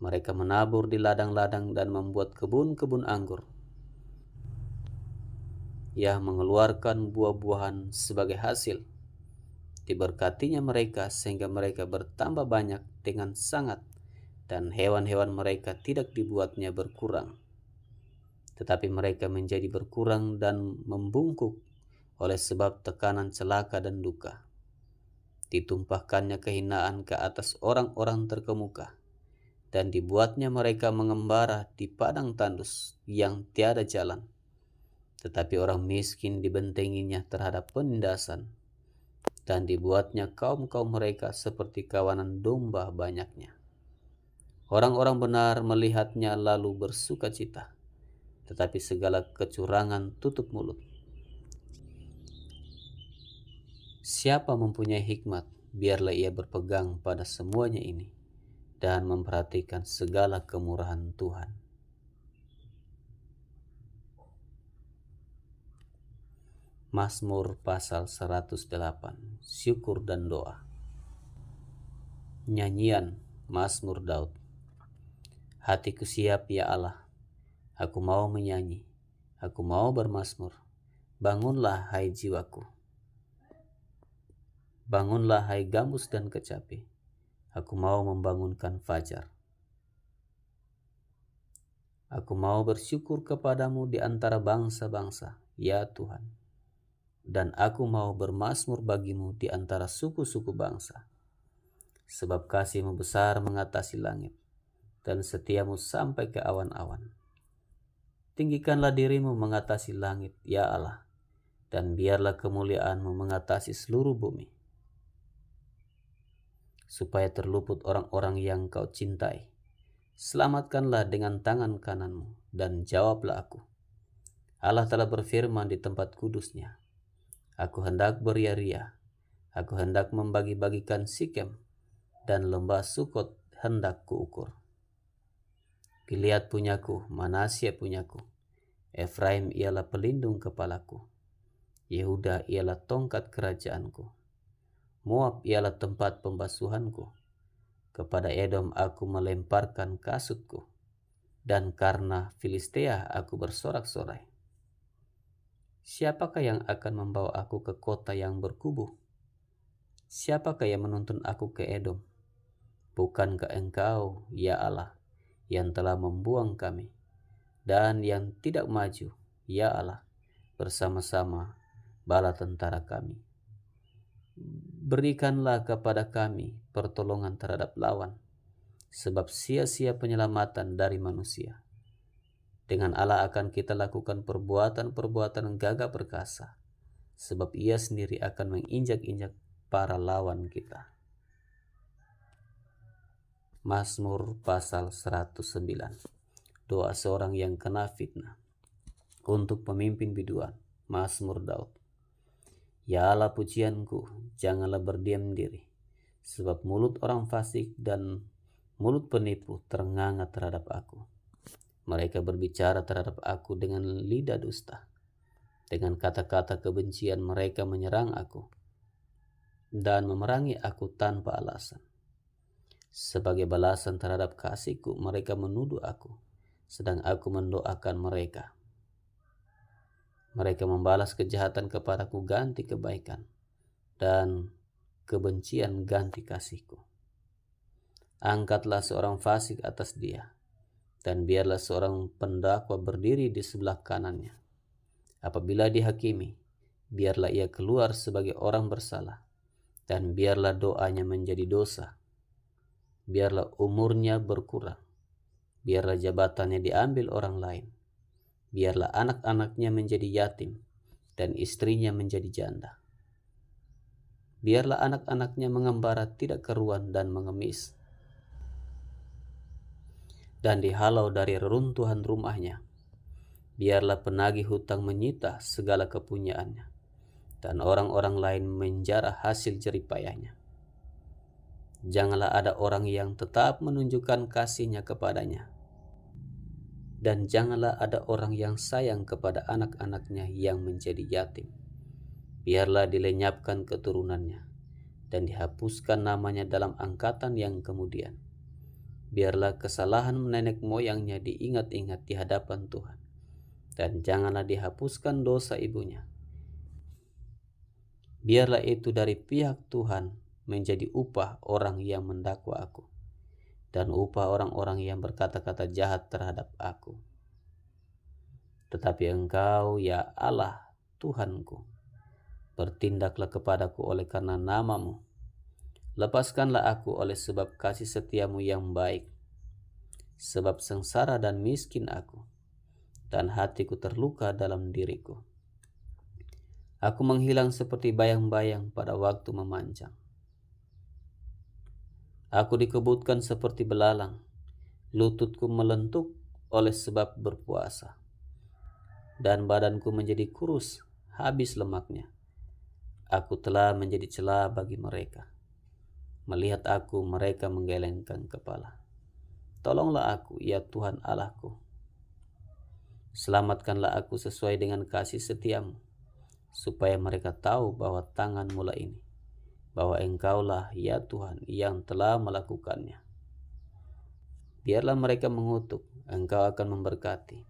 Mereka menabur di ladang-ladang dan membuat kebun-kebun anggur, yang mengeluarkan buah-buahan sebagai hasil. Diberkatinya mereka sehingga mereka bertambah banyak dengan sangat, dan hewan-hewan mereka tidak dibuatnya berkurang. Tetapi mereka menjadi berkurang dan membungkuk oleh sebab tekanan celaka dan duka. Ditumpahkannya kehinaan ke atas orang-orang terkemuka, dan dibuatnya mereka mengembara di padang tandus yang tiada jalan. Tetapi orang miskin dibentenginya terhadap penindasan, dan dibuatnya kaum-kaum mereka seperti kawanan domba banyaknya. Orang-orang benar melihatnya lalu bersuka cita, tetapi segala kecurangan tutup mulut. Siapa mempunyai hikmat, biarlah ia berpegang pada semuanya ini, dan memperhatikan segala kemurahan Tuhan. Mazmur pasal 108, syukur dan doa. Nyanyian Mazmur Daud. Hatiku siap ya Allah, aku mau menyanyi. Aku mau bermazmur. Bangunlah hai jiwaku. Bangunlah hai gambus dan kecapi. Aku mau membangunkan fajar. Aku mau bersyukur kepadamu di antara bangsa-bangsa, ya Tuhan. Dan aku mau bermazmur bagimu di antara suku-suku bangsa. Sebab kasih-Mu besar mengatasi langit, dan setiamu sampai ke awan-awan. Tinggikanlah dirimu mengatasi langit, ya Allah, dan biarlah kemuliaan-Mu mengatasi seluruh bumi. Supaya terluput orang-orang yang Kau cintai, selamatkanlah dengan tangan kanan-Mu, dan jawablah aku. Allah telah berfirman di tempat kudus-Nya, aku hendak beria-ria, aku hendak membagi-bagikan Sikem, dan lembah Sukot hendak kuukur. Gilead punyaku, Manasye punyaku, Efraim ialah pelindung kepalaku, Yehuda ialah tongkat kerajaanku, Moab ialah tempat pembasuhanku. Kepada Edom aku melemparkan kasutku, dan karena Filistea aku bersorak-sorai. Siapakah yang akan membawa aku ke kota yang berkubu? Siapakah yang menuntun aku ke Edom? Bukankah Engkau, ya Allah, yang telah membuang kami, dan yang tidak maju, ya Allah, bersama-sama bala tentara kami. Berikanlah kepada kami pertolongan terhadap lawan, sebab sia-sia penyelamatan dari manusia. Dengan Allah akan kita lakukan perbuatan-perbuatan gagah perkasa, sebab Ia sendiri akan menginjak-injak para lawan kita. Mazmur pasal 109. Doa seorang yang kena fitnah. Untuk pemimpin biduan, Mazmur Daud. Ya Allah pujianku, janganlah berdiam diri, sebab mulut orang fasik dan mulut penipu ternganga terhadap aku. Mereka berbicara terhadap aku dengan lidah dusta. Dengan kata-kata kebencian mereka menyerang aku dan memerangi aku tanpa alasan. Sebagai balasan terhadap kasihku, mereka menuduh aku, sedang aku mendoakan mereka. Mereka membalas kejahatan kepadaku ganti kebaikan, dan kebencian ganti kasihku. Angkatlah seorang fasik atas dia, dan biarlah seorang pendakwa berdiri di sebelah kanannya. Apabila dihakimi, biarlah ia keluar sebagai orang bersalah, dan biarlah doanya menjadi dosa. Biarlah umurnya berkurang, biarlah jabatannya diambil orang lain, biarlah anak-anaknya menjadi yatim, dan istrinya menjadi janda. Biarlah anak-anaknya mengembara tidak keruan dan mengemis, dan dihalau dari reruntuhan rumahnya. Biarlah penagih hutang menyita segala kepunyaannya, dan orang-orang lain menjarah hasil jeripayahnya. Janganlah ada orang yang tetap menunjukkan kasihnya kepadanya, dan janganlah ada orang yang sayang kepada anak-anaknya yang menjadi yatim. Biarlah dilenyapkan keturunannya, dan dihapuskan namanya dalam angkatan yang kemudian. Biarlah kesalahan nenek moyangnya diingat-ingat di hadapan Tuhan, dan janganlah dihapuskan dosa ibunya. Biarlah itu dari pihak Tuhan menjadi upah orang yang mendakwa aku, dan upah orang-orang yang berkata-kata jahat terhadap aku. Tetapi Engkau, ya Allah Tuhanku, bertindaklah kepadaku oleh karena nama-Mu. Lepaskanlah aku oleh sebab kasih setiamu yang baik, sebab sengsara dan miskin aku, dan hatiku terluka dalam diriku. Aku menghilang seperti bayang-bayang pada waktu memanjang. Aku dikebutkan seperti belalang, lututku melentuk oleh sebab berpuasa, dan badanku menjadi kurus, habis lemaknya. Aku telah menjadi celah bagi mereka. Melihat aku, mereka menggelengkan kepala. Tolonglah aku, ya Tuhan Allahku. Selamatkanlah aku sesuai dengan kasih setiamu, supaya mereka tahu bahwa tangan mula ini, bahwa Engkaulah, ya Tuhan, yang telah melakukannya. Biarlah mereka mengutuk, Engkau akan memberkati.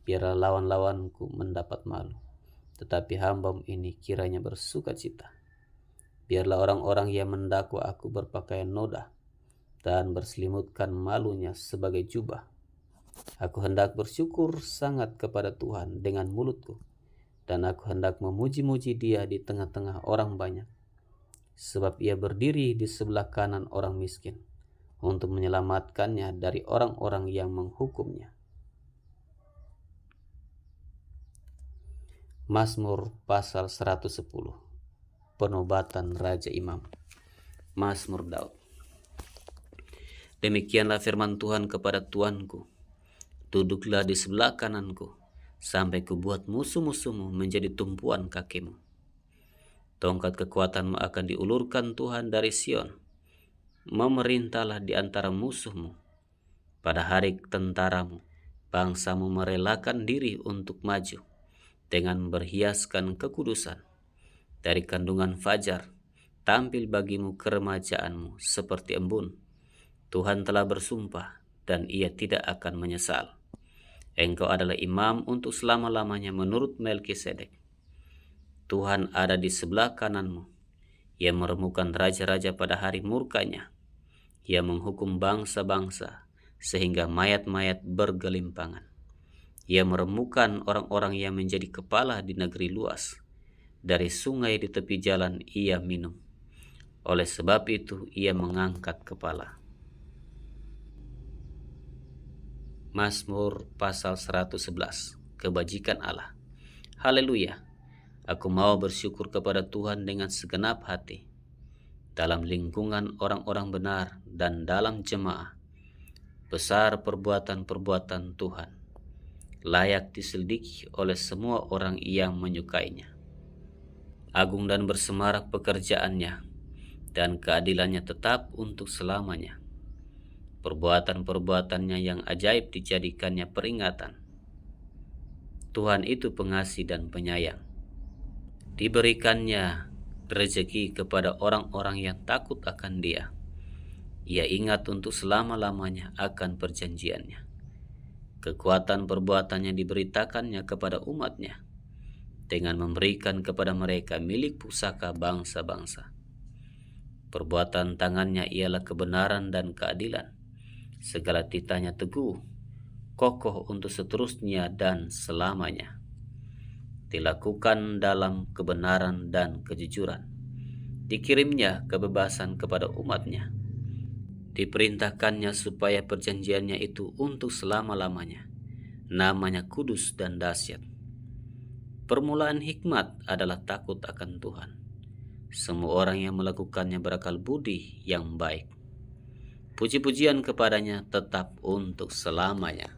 Biarlah lawan-lawanku mendapat malu, tetapi hamba-Mu ini kiranya bersuka cita. Biarlah orang-orang yang mendakwa aku berpakaian noda dan berselimutkan malunya sebagai jubah. Aku hendak bersyukur sangat kepada Tuhan dengan mulutku, dan aku hendak memuji-muji Dia di tengah-tengah orang banyak, sebab Ia berdiri di sebelah kanan orang miskin untuk menyelamatkannya dari orang-orang yang menghukumnya. Mazmur pasal 110. Penobatan Raja Imam. Mazmur Daud. Demikianlah firman Tuhan kepada Tuanku, duduklah di sebelah kananku, sampai kubuat musuh-musuhmu menjadi tumpuan kakimu. Tongkat kekuatanmu akan diulurkan Tuhan dari Sion. Memerintahlah di antara musuhmu. Pada hari tentaramu, bangsamu merelakan diri untuk maju, dengan berhiaskan kekudusan. Dari kandungan fajar, tampil bagimu keremajaanmu seperti embun. Tuhan telah bersumpah, dan Ia tidak akan menyesal. Engkau adalah imam untuk selama-lamanya menurut Melkisedek. Tuhan ada di sebelah kananmu. Ia meremukkan raja-raja pada hari murkanya. Ia menghukum bangsa-bangsa, sehingga mayat-mayat bergelimpangan. Ia meremukkan orang-orang yang menjadi kepala di negeri luas. Dari sungai di tepi jalan ia minum. Oleh sebab itu ia mengangkat kepala. Mazmur pasal 111. Kebajikan Allah. Haleluya. Aku mau bersyukur kepada Tuhan dengan segenap hati. Dalam lingkungan orang-orang benar dan dalam jemaah, besar perbuatan-perbuatan Tuhan, layak diselidiki oleh semua orang yang menyukainya. Agung dan bersemarak pekerjaannya, dan keadilannya tetap untuk selamanya. Perbuatan-perbuatannya yang ajaib dijadikannya peringatan. Tuhan itu pengasih dan penyayang. Diberikannya rezeki kepada orang-orang yang takut akan Dia. Ia ingat untuk selama-lamanya akan perjanjiannya. Kekuatan perbuatannya diberitakannya kepada umatnya, dengan memberikan kepada mereka milik pusaka bangsa-bangsa. Perbuatan tangannya ialah kebenaran dan keadilan. Segala titahnya teguh, kokoh untuk seterusnya dan selamanya. Dilakukan dalam kebenaran dan kejujuran. Dikirimnya kebebasan kepada umatnya. Diperintahkannya supaya perjanjiannya itu untuk selama-lamanya. Namanya kudus dan dahsyat. Permulaan hikmat adalah takut akan Tuhan. Semua orang yang melakukannya berakal budi yang baik. Puji-pujian kepadanya tetap untuk selamanya.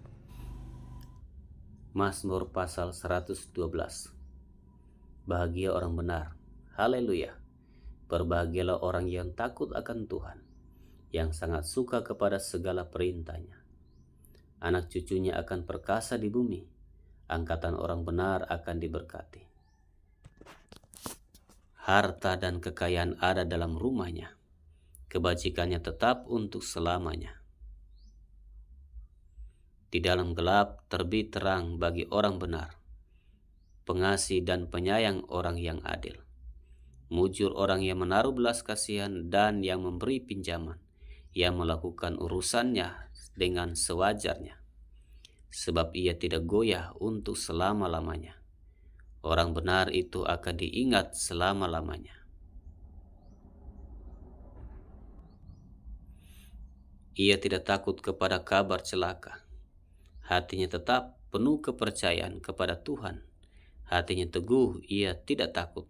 Mazmur pasal 112. Bahagia orang benar. Haleluya. Berbahagialah orang yang takut akan Tuhan, yang sangat suka kepada segala perintahnya. Anak cucunya akan perkasa di bumi. Angkatan orang benar akan diberkati. Harta dan kekayaan ada dalam rumahnya. Kebajikannya tetap untuk selamanya. Di dalam gelap terbit terang bagi orang benar. Pengasih dan penyayang orang yang adil. Mujur orang yang menaruh belas kasihan dan yang memberi pinjaman. Yang melakukan urusannya dengan sewajarnya. Sebab ia tidak goyah untuk selama-lamanya. Orang benar itu akan diingat selama-lamanya. Ia tidak takut kepada kabar celaka. Hatinya tetap penuh kepercayaan kepada Tuhan. Hatinya teguh, ia tidak takut.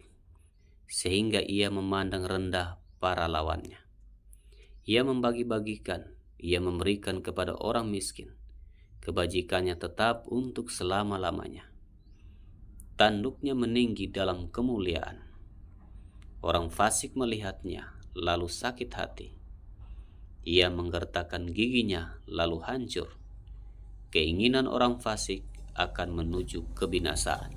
Sehingga ia memandang rendah para lawannya. Ia membagi-bagikan, ia memberikan kepada orang miskin. Kebajikannya tetap untuk selama-lamanya. Tanduknya meninggi dalam kemuliaan. Orang fasik melihatnya, lalu sakit hati. Ia menggertakkan giginya, lalu hancur. Keinginan orang fasik akan menuju kebinasaan.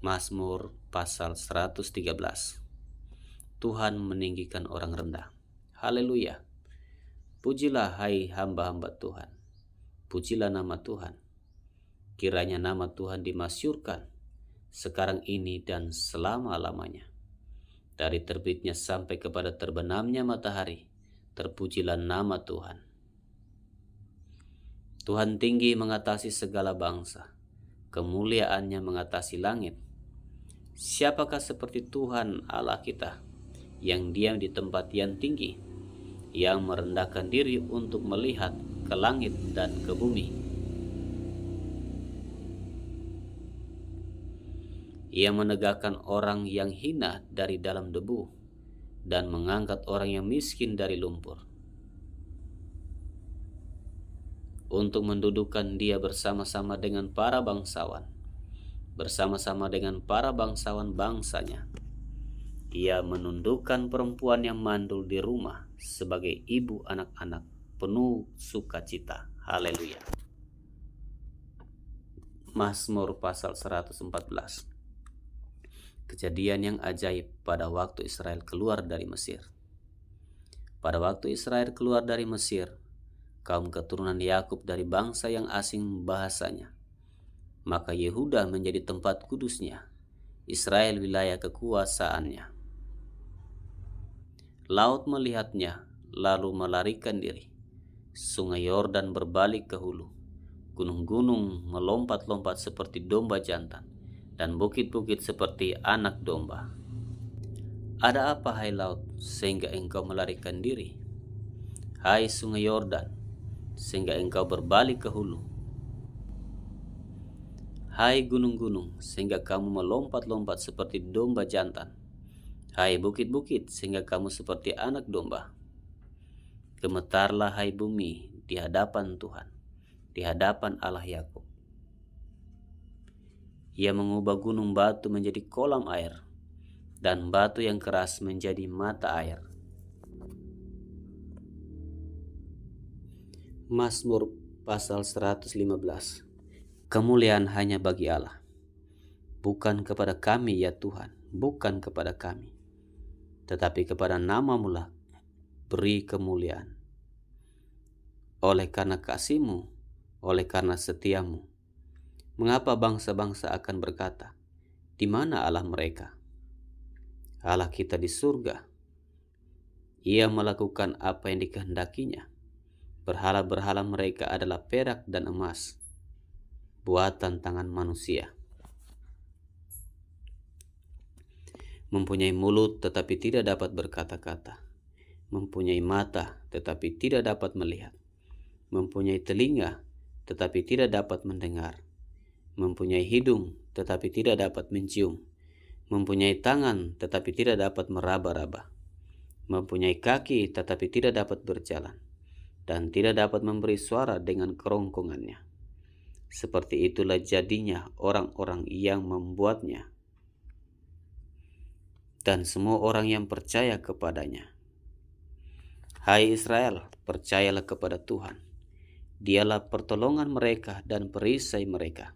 Mazmur pasal 113. Tuhan meninggikan orang rendah. Haleluya. Pujilah hai hamba-hamba Tuhan. Pujilah nama Tuhan. Kiranya nama Tuhan dimasyurkan sekarang ini dan selama-lamanya. Dari terbitnya sampai kepada terbenamnya matahari, terpujilah nama Tuhan. Tuhan tinggi mengatasi segala bangsa, kemuliaannya mengatasi langit. Siapakah seperti Tuhan Allah kita, yang diam di tempat yang tinggi, yang merendahkan diri untuk melihat ke langit dan ke bumi. Ia menegakkan orang yang hina dari dalam debu dan mengangkat orang yang miskin dari lumpur, untuk mendudukkan dia bersama-sama dengan para bangsawan, bersama-sama dengan para bangsawan bangsanya. Ia menundukkan perempuan yang mandul di rumah sebagai ibu anak-anak penuh sukacita. Haleluya. Mazmur pasal 114. Kejadian yang ajaib pada waktu Israel keluar dari Mesir. Pada waktu Israel keluar dari Mesir, kaum keturunan Yakub dari bangsa yang asing bahasanya, maka Yehuda menjadi tempat kudusnya, Israel wilayah kekuasaannya. Laut melihatnya, lalu melarikan diri. Sungai Yordan berbalik ke hulu. Gunung-gunung melompat-lompat seperti domba jantan, dan bukit-bukit seperti anak domba. Ada apa, hai laut, sehingga engkau melarikan diri? Hai sungai Yordan, sehingga engkau berbalik ke hulu? Hai gunung-gunung, sehingga kamu melompat-lompat seperti domba jantan. Hai bukit-bukit, sehingga kamu seperti anak domba. Gemetarlah hai bumi di hadapan Tuhan, di hadapan Allah Yakub. Ia mengubah gunung batu menjadi kolam air, dan batu yang keras menjadi mata air. Mazmur pasal 115. Kemuliaan hanya bagi Allah, bukan kepada kami ya Tuhan, bukan kepada kami, tetapi kepada nama-Mu lah beri kemuliaan. Oleh karena kasih-Mu, oleh karena setia-Mu, mengapa bangsa-bangsa akan berkata, di mana Allah mereka? Allah kita di surga. Ia melakukan apa yang dikehendakinya. Berhala-berhala mereka adalah perak dan emas, buatan tangan manusia. Mempunyai mulut tetapi tidak dapat berkata-kata, mempunyai mata tetapi tidak dapat melihat, mempunyai telinga tetapi tidak dapat mendengar, mempunyai hidung tetapi tidak dapat mencium, mempunyai tangan tetapi tidak dapat meraba-raba, mempunyai kaki tetapi tidak dapat berjalan, dan tidak dapat memberi suara dengan kerongkongannya. Seperti itulah jadinya orang-orang yang membuatnya, dan semua orang yang percaya kepadanya. Hai Israel, percayalah kepada Tuhan. Dialah pertolongan mereka dan perisai mereka.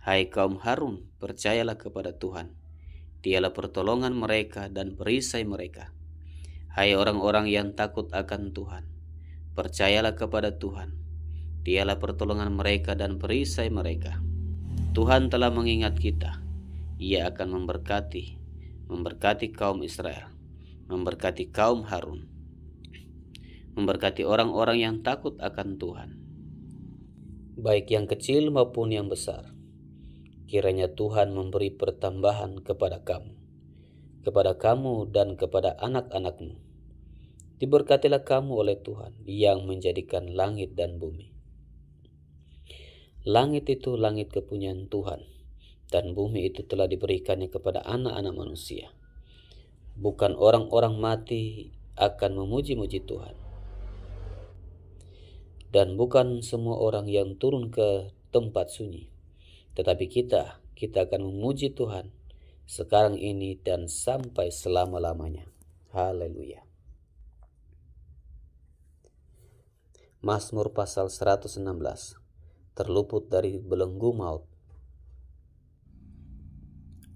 Hai kaum Harun, percayalah kepada Tuhan. Dialah pertolongan mereka dan perisai mereka. Hai orang-orang yang takut akan Tuhan, percayalah kepada Tuhan. Dialah pertolongan mereka dan perisai mereka. Tuhan telah mengingat kita. Ia akan memberkati kaum Israel, memberkati kaum Harun, memberkati orang-orang yang takut akan Tuhan, baik yang kecil maupun yang besar. Kiranya Tuhan memberi pertambahan kepada kamu dan kepada anak-anakmu. Diberkatilah kamu oleh Tuhan yang menjadikan langit dan bumi. Langit itu langit kepunyaan Tuhan, dan bumi itu telah diberikannya kepada anak-anak manusia. Bukan orang-orang mati akan memuji-muji Tuhan, dan bukan semua orang yang turun ke tempat sunyi, tetapi kita akan memuji Tuhan sekarang ini dan sampai selama-lamanya. Haleluya. Mazmur pasal 116. Terluput dari belenggu maut.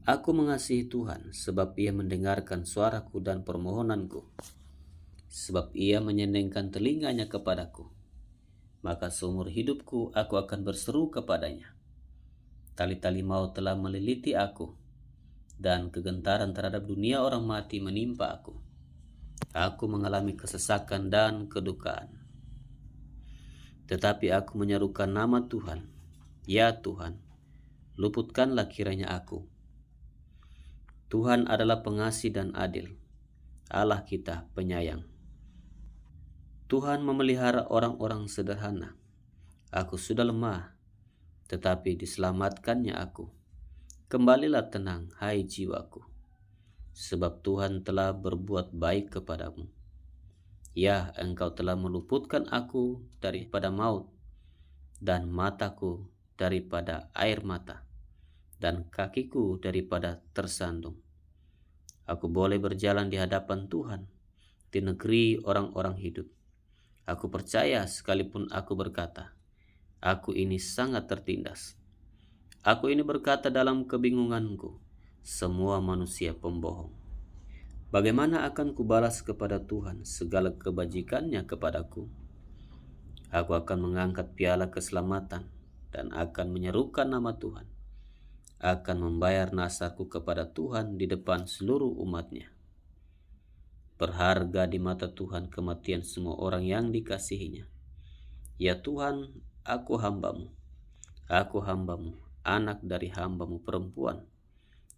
Aku mengasihi Tuhan sebab Ia mendengarkan suaraku dan permohonanku. sebab ia menyendengkan telinganya kepadaku. Maka seumur hidupku aku akan berseru kepadanya. Tali-tali maut telah meliliti aku, dan kegentaran terhadap dunia orang mati menimpa aku. Aku mengalami kesesakan dan kedukaan. Tetapi aku menyerukan nama Tuhan. Ya Tuhan, luputkanlah kiranya aku. Tuhan adalah pengasih dan adil, Allah kita penyayang. Tuhan memelihara orang-orang sederhana. Aku sudah lemah, tetapi diselamatkannya aku. Kembalilah tenang, hai jiwaku, sebab Tuhan telah berbuat baik kepadamu. Ya, Engkau telah meluputkan aku daripada maut, dan mataku daripada air mata, dan kakiku daripada tersandung. Aku boleh berjalan di hadapan Tuhan, di negeri orang-orang hidup. Aku percaya sekalipun aku berkata, aku ini sangat tertindas. Aku ini berkata dalam kebingunganku, semua manusia pembohong. Bagaimana akan kubalas kepada Tuhan segala kebajikannya kepadaku? Aku akan mengangkat piala keselamatan dan akan menyerukan nama Tuhan. Akan membayar nasarku kepada Tuhan di depan seluruh umatnya. Berharga di mata Tuhan kematian semua orang yang dikasihinya. Ya Tuhan, aku hambamu, anak dari hambamu perempuan.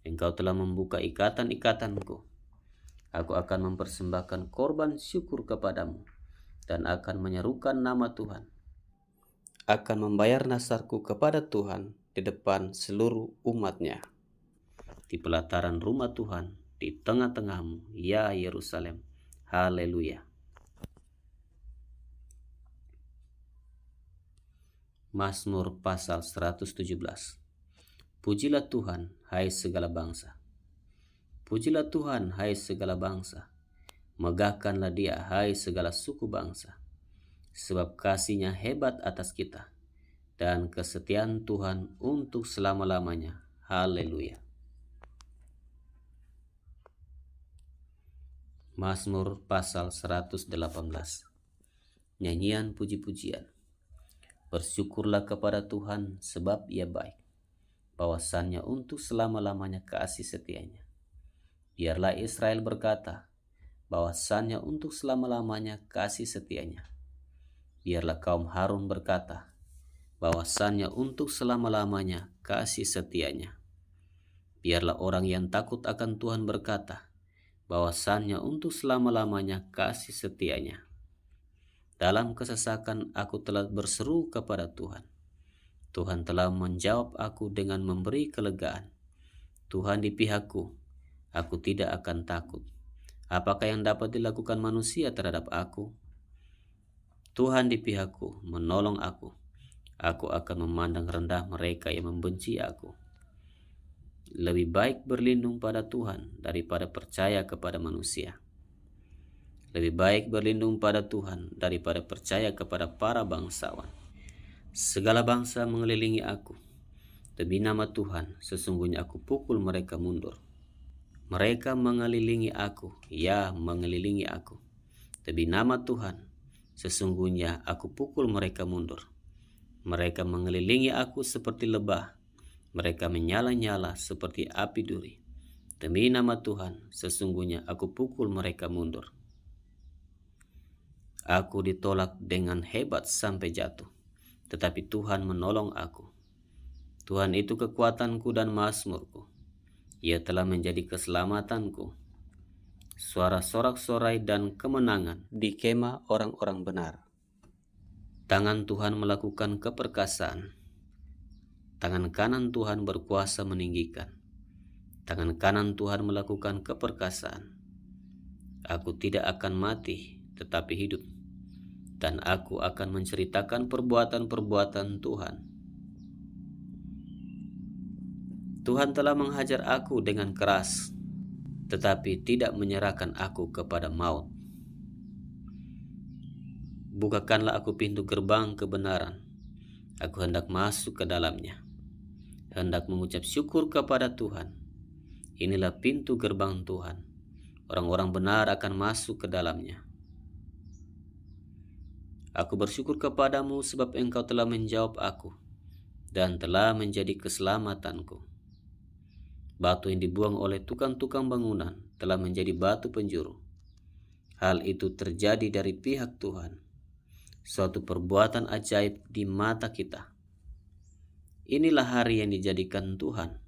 Engkau telah membuka ikatan-ikatanku. Aku akan mempersembahkan korban syukur kepadamu, dan akan menyerukan nama Tuhan. Akan membayar nasarku kepada Tuhan di depan seluruh umatnya. Di pelataran rumah Tuhan, di tengah-tengahmu, ya Yerusalem. Haleluya. Mazmur pasal 117. Pujilah Tuhan, hai segala bangsa. Pujilah Tuhan, hai segala bangsa. Megahkanlah Dia, hai segala suku bangsa. Sebab kasih-Nya hebat atas kita, dan kesetiaan Tuhan untuk selama-lamanya. Haleluya. Mazmur pasal 118. Nyanyian puji-pujian. Bersyukurlah kepada Tuhan sebab Ia baik, bahwasannya untuk selama-lamanya kasih setianya. Biarlah Israel berkata, bahwasannya untuk selama-lamanya kasih setianya. Biarlah kaum Harun berkata, bahwasannya untuk selama-lamanya kasih setianya. Biarlah orang yang takut akan Tuhan berkata, bahwasannya untuk selama-lamanya kasih setianya. Dalam kesesakan aku telah berseru kepada Tuhan. Tuhan telah menjawab aku dengan memberi kelegaan. Tuhan di pihakku, aku tidak akan takut. Apakah yang dapat dilakukan manusia terhadap aku? Tuhan di pihakku, menolong aku. Aku akan memandang rendah mereka yang membenci aku. Lebih baik berlindung pada Tuhan daripada percaya kepada manusia. Lebih baik berlindung pada Tuhan daripada percaya kepada para bangsawan. Segala bangsa mengelilingi aku. Demi nama Tuhan, sesungguhnya aku pukul mereka mundur. Mereka mengelilingi aku, ya mengelilingi aku. Demi nama Tuhan, sesungguhnya aku pukul mereka mundur. Mereka mengelilingi aku seperti lebah. Mereka menyala-nyala seperti api duri. Demi nama Tuhan, sesungguhnya aku pukul mereka mundur. Aku ditolak dengan hebat sampai jatuh, tetapi Tuhan menolong aku. Tuhan itu kekuatanku dan mazmurku. Ia telah menjadi keselamatanku. Suara sorak-sorai dan kemenangan di kemah orang-orang benar. Tangan Tuhan melakukan keperkasaan. Tangan kanan Tuhan berkuasa meninggikan. Tangan kanan Tuhan melakukan keperkasaan. Aku tidak akan mati, tetapi hidup. Dan aku akan menceritakan perbuatan-perbuatan Tuhan. Tuhan telah menghajar aku dengan keras, tetapi tidak menyerahkan aku kepada maut. Bukakanlah aku pintu gerbang kebenaran. Aku hendak masuk ke dalamnya. Hendak mengucap syukur kepada Tuhan. Inilah pintu gerbang Tuhan. Orang-orang benar akan masuk ke dalamnya. Aku bersyukur kepadamu sebab Engkau telah menjawab aku dan telah menjadi keselamatanku. Batu yang dibuang oleh tukang-tukang bangunan telah menjadi batu penjuru. Hal itu terjadi dari pihak Tuhan, suatu perbuatan ajaib di mata kita. Inilah hari yang dijadikan Tuhan.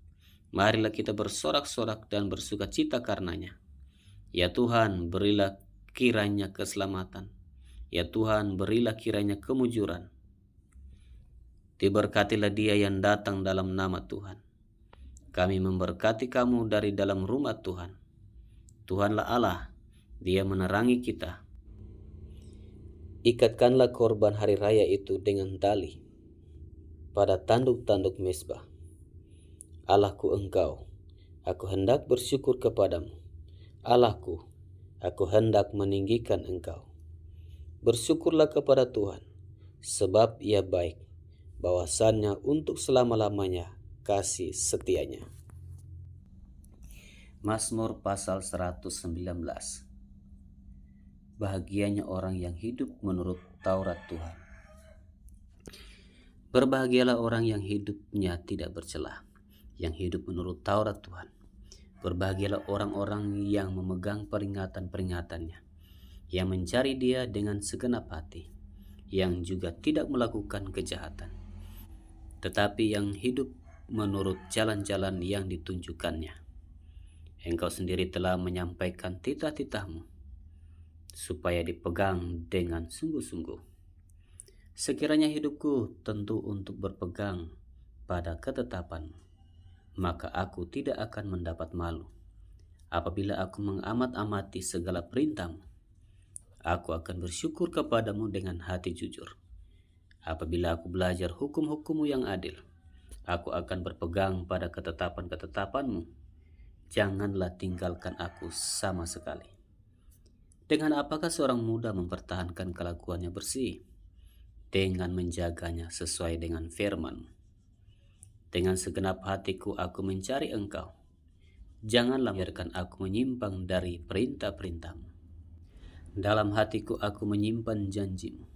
Marilah kita bersorak-sorak dan bersuka cita karenanya. Ya Tuhan, berilah kiranya keselamatan. Ya Tuhan, berilah kiranya kemujuran. Diberkatilah dia yang datang dalam nama Tuhan. Kami memberkati kamu dari dalam rumah Tuhan. Tuhanlah Allah, Dia menerangi kita. Ikatkanlah korban hari raya itu dengan tali pada tanduk-tanduk mezbah. Allahku Engkau, aku hendak bersyukur kepadamu. Allahku, aku hendak meninggikan Engkau. Bersyukurlah kepada Tuhan, sebab Ia baik, bahwasannya untuk selama-lamanya kasih setianya. Mazmur pasal 119. Bahagianya orang yang hidup menurut Taurat Tuhan. Berbahagialah orang yang hidupnya tidak bercelah, yang hidup menurut Taurat Tuhan. Berbahagialah orang-orang yang memegang peringatan-peringatannya, yang mencari Dia dengan segenap hati, yang juga tidak melakukan kejahatan, tetapi yang hidup menurut jalan-jalan yang ditunjukkannya. Engkau sendiri telah menyampaikan titah-titahmu, supaya dipegang dengan sungguh-sungguh. Sekiranya hidupku tentu untuk berpegang pada ketetapanmu, maka aku tidak akan mendapat malu. Apabila aku mengamat-amati segala perintahmu, aku akan bersyukur kepadamu dengan hati jujur. Apabila aku belajar hukum-hukummu yang adil, aku akan berpegang pada ketetapan-ketetapanmu. Janganlah tinggalkan aku sama sekali. Dengan apakah seorang muda mempertahankan kelakuannya bersih? Dengan menjaganya sesuai dengan firman. Dengan segenap hatiku aku mencari Engkau. Janganlah biarkan aku menyimpang dari perintah-perintahmu. Dalam hatiku aku menyimpan janjimu,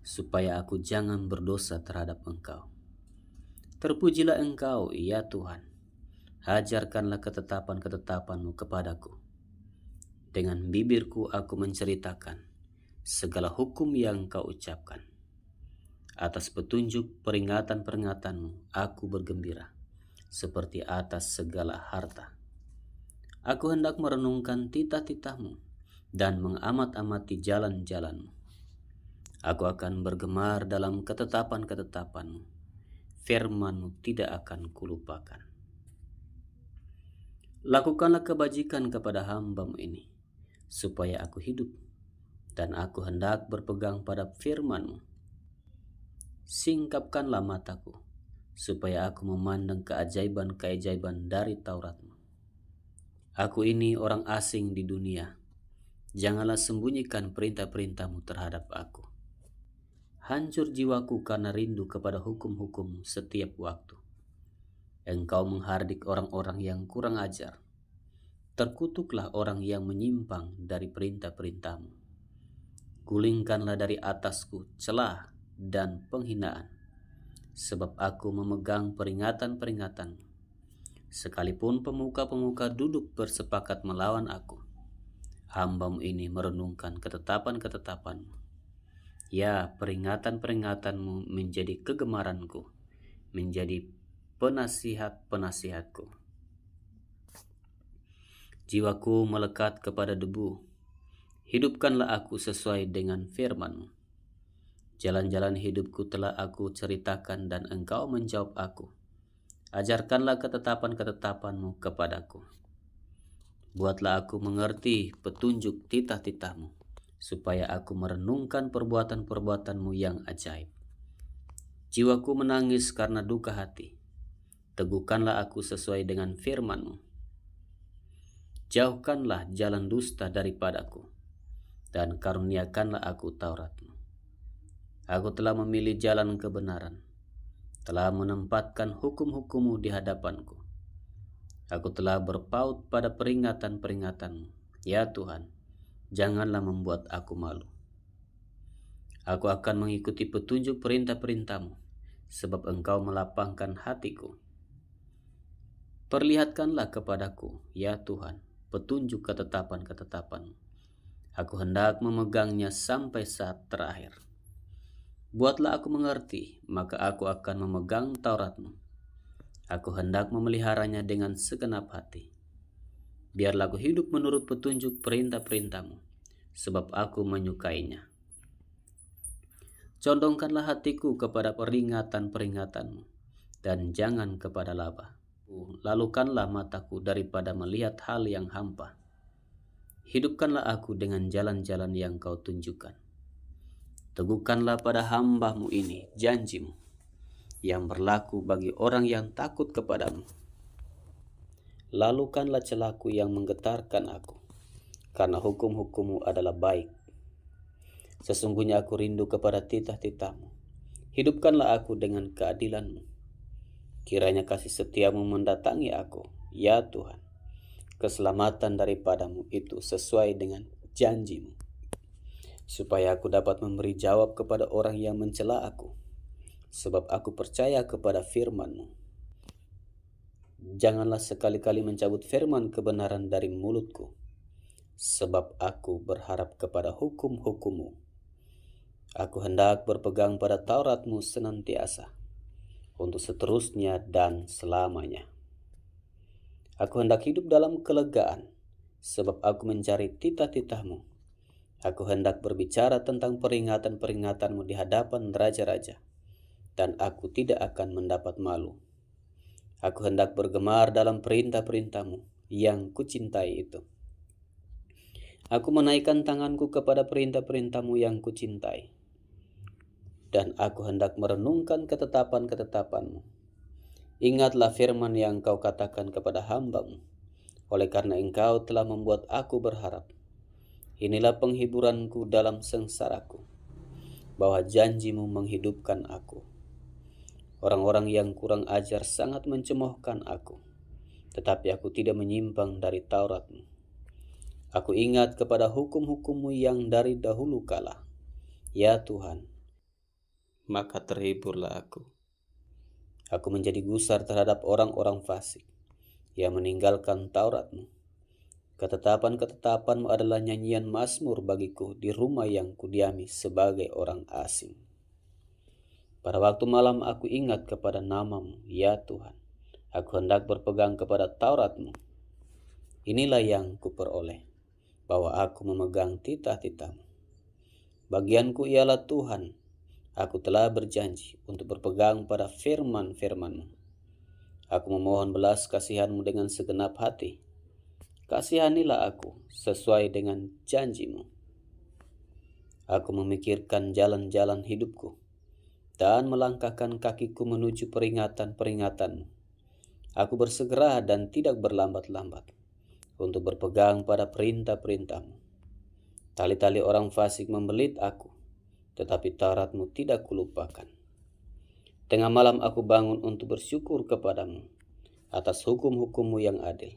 supaya aku jangan berdosa terhadap Engkau. Terpujilah Engkau, ya Tuhan. Ajarkanlah ketetapan-ketetapanmu kepadaku. Dengan bibirku aku menceritakan segala hukum yang Kau ucapkan. Atas petunjuk peringatan-peringatanmu aku bergembira, seperti atas segala harta. Aku hendak merenungkan titah-titahmu dan mengamat-amati jalan-jalanmu. Aku akan bergemar dalam ketetapan-ketetapanmu. Firman-Mu tidak akan kulupakan. Lakukanlah kebajikan kepada hamba-Mu ini, supaya aku hidup, dan aku hendak berpegang pada firman-Mu. Singkapkanlah mataku, supaya aku memandang keajaiban-keajaiban dari Taurat-Mu. Aku ini orang asing di dunia, janganlah sembunyikan perintah-perintah-Mu terhadap aku. Hancur jiwaku karena rindu kepada hukum-hukum-Mu setiap waktu. Engkau menghardik orang-orang yang kurang ajar. Terkutuklah orang yang menyimpang dari perintah-perintah-Mu. Gulingkanlah dari atasku celah dan penghinaan, sebab aku memegang peringatan-peringatan-Mu. Sekalipun pemuka-pemuka duduk bersepakat melawan aku, hamba-Mu ini merenungkan ketetapan-ketetapan-Mu. Ya, peringatan-peringatan-Mu menjadi kegemaranku, menjadi penasihat-penasihatku. Jiwaku melekat kepada debu. Hidupkanlah aku sesuai dengan firman-Mu. Jalan-jalan hidupku telah aku ceritakan dan Engkau menjawab aku. Ajarkanlah ketetapan-ketetapan-Mu kepadaku. Buatlah aku mengerti petunjuk titah-titah-Mu, supaya aku merenungkan perbuatan-perbuatan-Mu yang ajaib. Jiwaku menangis karena duka hati. Teguhkanlah aku sesuai dengan firman-Mu. Jauhkanlah jalan dusta daripadaku, dan karuniakanlah aku Taurat-Mu. Aku telah memilih jalan kebenaran, telah menempatkan hukum-hukum-Mu di hadapanku. Aku telah berpaut pada peringatan-peringatan-Mu. Ya Tuhan, janganlah membuat aku malu. Aku akan mengikuti petunjuk perintah-perintah-Mu, sebab Engkau melapangkan hatiku. Perlihatkanlah kepadaku, ya Tuhan, petunjuk ketetapan-ketetapan-Mu. Aku hendak memegangnya sampai saat terakhir. Buatlah aku mengerti, maka aku akan memegang Taurat-Mu. Aku hendak memeliharanya dengan segenap hati. Biarlah aku hidup menurut petunjuk perintah-perintah-Mu, sebab aku menyukainya. Condongkanlah hatiku kepada peringatan-peringatan-Mu, dan jangan kepada laba. Lalukanlah mataku daripada melihat hal yang hampa. Hidupkanlah aku dengan jalan-jalan yang Kau tunjukkan. Teguhkanlah pada hamba-Mu ini janji-Mu yang berlaku bagi orang yang takut kepadamu. Lalukanlah celaku yang menggetarkan aku, karena hukum-hukum-Mu adalah baik. Sesungguhnya aku rindu kepada titah-titah-Mu. Hidupkanlah aku dengan keadilan-Mu. Kiranya kasih setia-Mu mendatangi aku, ya Tuhan. Keselamatan daripada-Mu itu sesuai dengan janji-Mu, supaya aku dapat memberi jawab kepada orang yang mencela aku, sebab aku percaya kepada firman-Mu. Janganlah sekali-kali mencabut firman kebenaran dari mulutku, sebab aku berharap kepada hukum-hukum-Mu. Aku hendak berpegang pada Taurat-Mu senantiasa, untuk seterusnya dan selamanya. Aku hendak hidup dalam kelegaan, sebab aku mencari titah-titah-Mu. Aku hendak berbicara tentang peringatan-peringatan-Mu di hadapan raja-raja, dan aku tidak akan mendapat malu. Aku hendak bergemar dalam perintah-perintah-Mu yang kucintai itu. Aku menaikkan tanganku kepada perintah-perintah-Mu yang kucintai, dan aku hendak merenungkan ketetapan-ketetapan-Mu. Ingatlah firman yang Kau katakan kepada hamba-Mu, oleh karena Engkau telah membuat aku berharap. Inilah penghiburanku dalam sengsaraku, bahwa janji-Mu menghidupkan aku. Orang-orang yang kurang ajar sangat mencemoohkan aku, tetapi aku tidak menyimpang dari Taurat-Mu. Aku ingat kepada hukum-hukum-Mu yang dari dahulu kala, ya Tuhan, maka terhiburlah aku. Aku menjadi gusar terhadap orang-orang fasik yang meninggalkan Taurat-Mu. Ketetapan-ketetapan-Mu adalah nyanyian mazmur bagiku di rumah yang kudiami sebagai orang asing. Pada waktu malam aku ingat kepada nama-Mu, ya Tuhan. Aku hendak berpegang kepada Taurat-Mu. Inilah yang kuperoleh, bahwa aku memegang titah-titah-Mu. Bagianku ialah Tuhan. Aku telah berjanji untuk berpegang pada firman-firman-Mu. Aku memohon belas kasihan-Mu dengan segenap hati. Kasihanilah aku sesuai dengan janji-Mu. Aku memikirkan jalan-jalan hidupku dan melangkahkan kakiku menuju peringatan-peringatan-Mu. Aku bersegera dan tidak berlambat-lambat untuk berpegang pada perintah-perintah-Mu. Tali-tali orang fasik membelit aku, tetapi Taurat-Mu tidak kulupakan. Tengah malam aku bangun untuk bersyukur kepadamu atas hukum-hukum-Mu yang adil.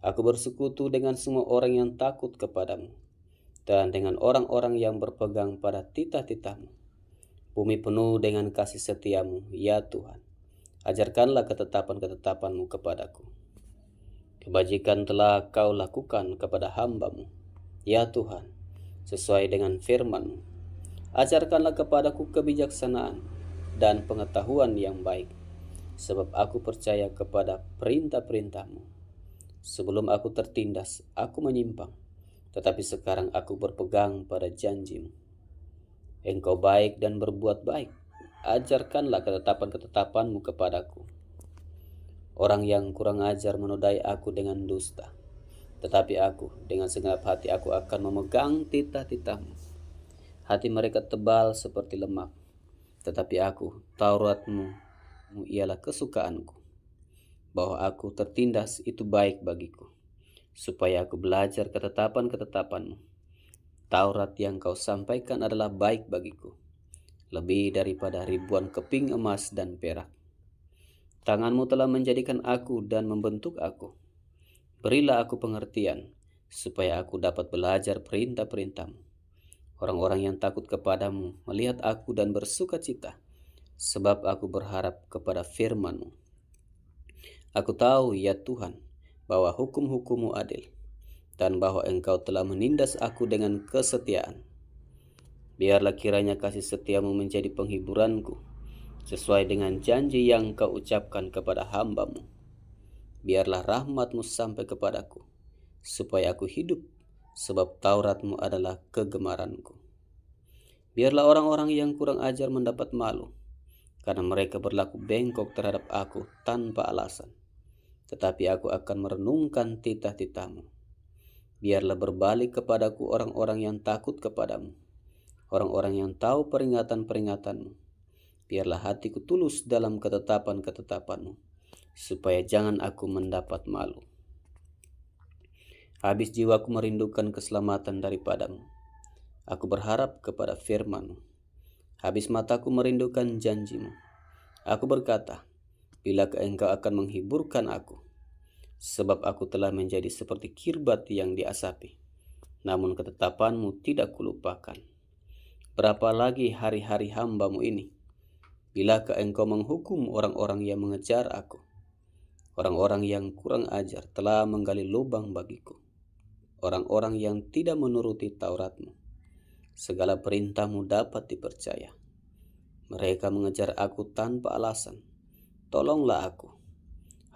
Aku bersekutu dengan semua orang yang takut kepadamu, dan dengan orang-orang yang berpegang pada titah-titah-Mu. Bumi penuh dengan kasih setia-Mu, ya Tuhan. Ajarkanlah ketetapan-ketetapan-Mu kepadaku. Kebajikan telah Kau lakukan kepada hamba-Mu, ya Tuhan, sesuai dengan firman-Mu. Ajarkanlah kepadaku kebijaksanaan dan pengetahuan yang baik, sebab aku percaya kepada perintah-perintah-Mu. Sebelum aku tertindas, aku menyimpang, tetapi sekarang aku berpegang pada janji-Mu. Engkau baik dan berbuat baik. Ajarkanlah ketetapan-ketetapan-Mu kepadaku. Orang yang kurang ajar menodai aku dengan dusta, tetapi aku dengan segenap hati aku akan memegang titah-titah-Mu. Hati mereka tebal seperti lemak, tetapi aku, Taurat-Mu ialah kesukaanku. Bahwa aku tertindas itu baik bagiku, supaya aku belajar ketetapan-ketetapan-Mu. Taurat yang Kau sampaikan adalah baik bagiku, lebih daripada ribuan keping emas dan perak. Tangan-Mu telah menjadikan aku dan membentuk aku. Berilah aku pengertian, supaya aku dapat belajar perintah-perintah-Mu. Orang-orang yang takut kepadamu melihat aku dan bersuka cita, sebab aku berharap kepada firman-Mu. Aku tahu, ya Tuhan, bahwa hukum-hukum-Mu adil, dan bahwa Engkau telah menindas aku dengan kesetiaan. Biarlah kiranya kasih setiamu menjadi penghiburanku, sesuai dengan janji yang Kau ucapkan kepada hamba-Mu. Biarlah rahmat-Mu sampai kepadaku, supaya aku hidup, sebab Taurat-Mu adalah kegemaranku. Biarlah orang-orang yang kurang ajar mendapat malu, karena mereka berlaku bengkok terhadap aku tanpa alasan. Tetapi aku akan merenungkan titah-titah-Mu. Biarlah berbalik kepadaku orang-orang yang takut kepadamu, orang-orang yang tahu peringatan-peringatan-Mu. Biarlah hatiku tulus dalam ketetapan-ketetapan-Mu, supaya jangan aku mendapat malu. Habis jiwaku merindukan keselamatan daripadamu. Aku berharap kepada firman-Mu. Habis mataku merindukan janji-Mu. Aku berkata, bilakah Engkau akan menghiburkan aku? Sebab aku telah menjadi seperti kirbat yang diasapi, namun ketetapan-Mu tidak kulupakan. Berapa lagi hari-hari hamba-Mu ini? Bilakah Engkau menghukum orang-orang yang mengejar aku? Orang-orang yang kurang ajar telah menggali lubang bagiku. Orang-orang yang tidak menuruti Taurat-Mu. Segala perintah-Mu dapat dipercaya. Mereka mengejar aku tanpa alasan. Tolonglah aku.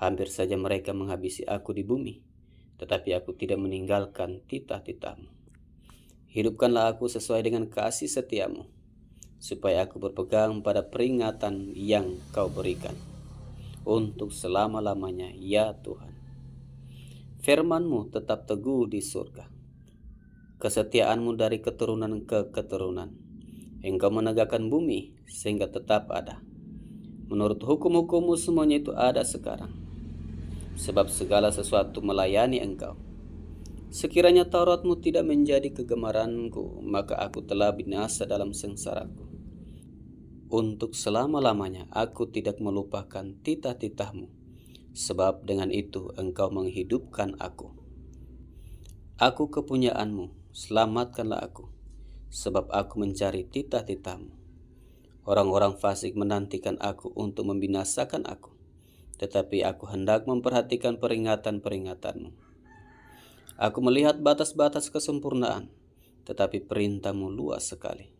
Hampir saja mereka menghabisi aku di bumi, tetapi aku tidak meninggalkan titah-titah-Mu. Hidupkanlah aku sesuai dengan kasih setia-Mu, supaya aku berpegang pada peringatan yang Kau berikan, untuk selama-lamanya, ya Tuhan. Firman-Mu tetap teguh di surga. Kesetiaan-Mu dari keturunan ke keturunan. Engkau menegakkan bumi sehingga tetap ada. Menurut hukum-hukum-Mu semuanya itu ada sekarang. Sebab segala sesuatu melayani Engkau. Sekiranya Taurat-Mu tidak menjadi kegemaranku, maka aku telah binasa dalam sengsaraku. Untuk selama-lamanya aku tidak melupakan titah-titah-Mu, sebab dengan itu Engkau menghidupkan aku. Aku kepunyaan-Mu, selamatkanlah aku, sebab aku mencari titah-titah-Mu. Orang-orang fasik menantikan aku untuk membinasakan aku, tetapi aku hendak memperhatikan peringatan-peringatan-Mu. Aku melihat batas-batas kesempurnaan, tetapi perintah-Mu luas sekali.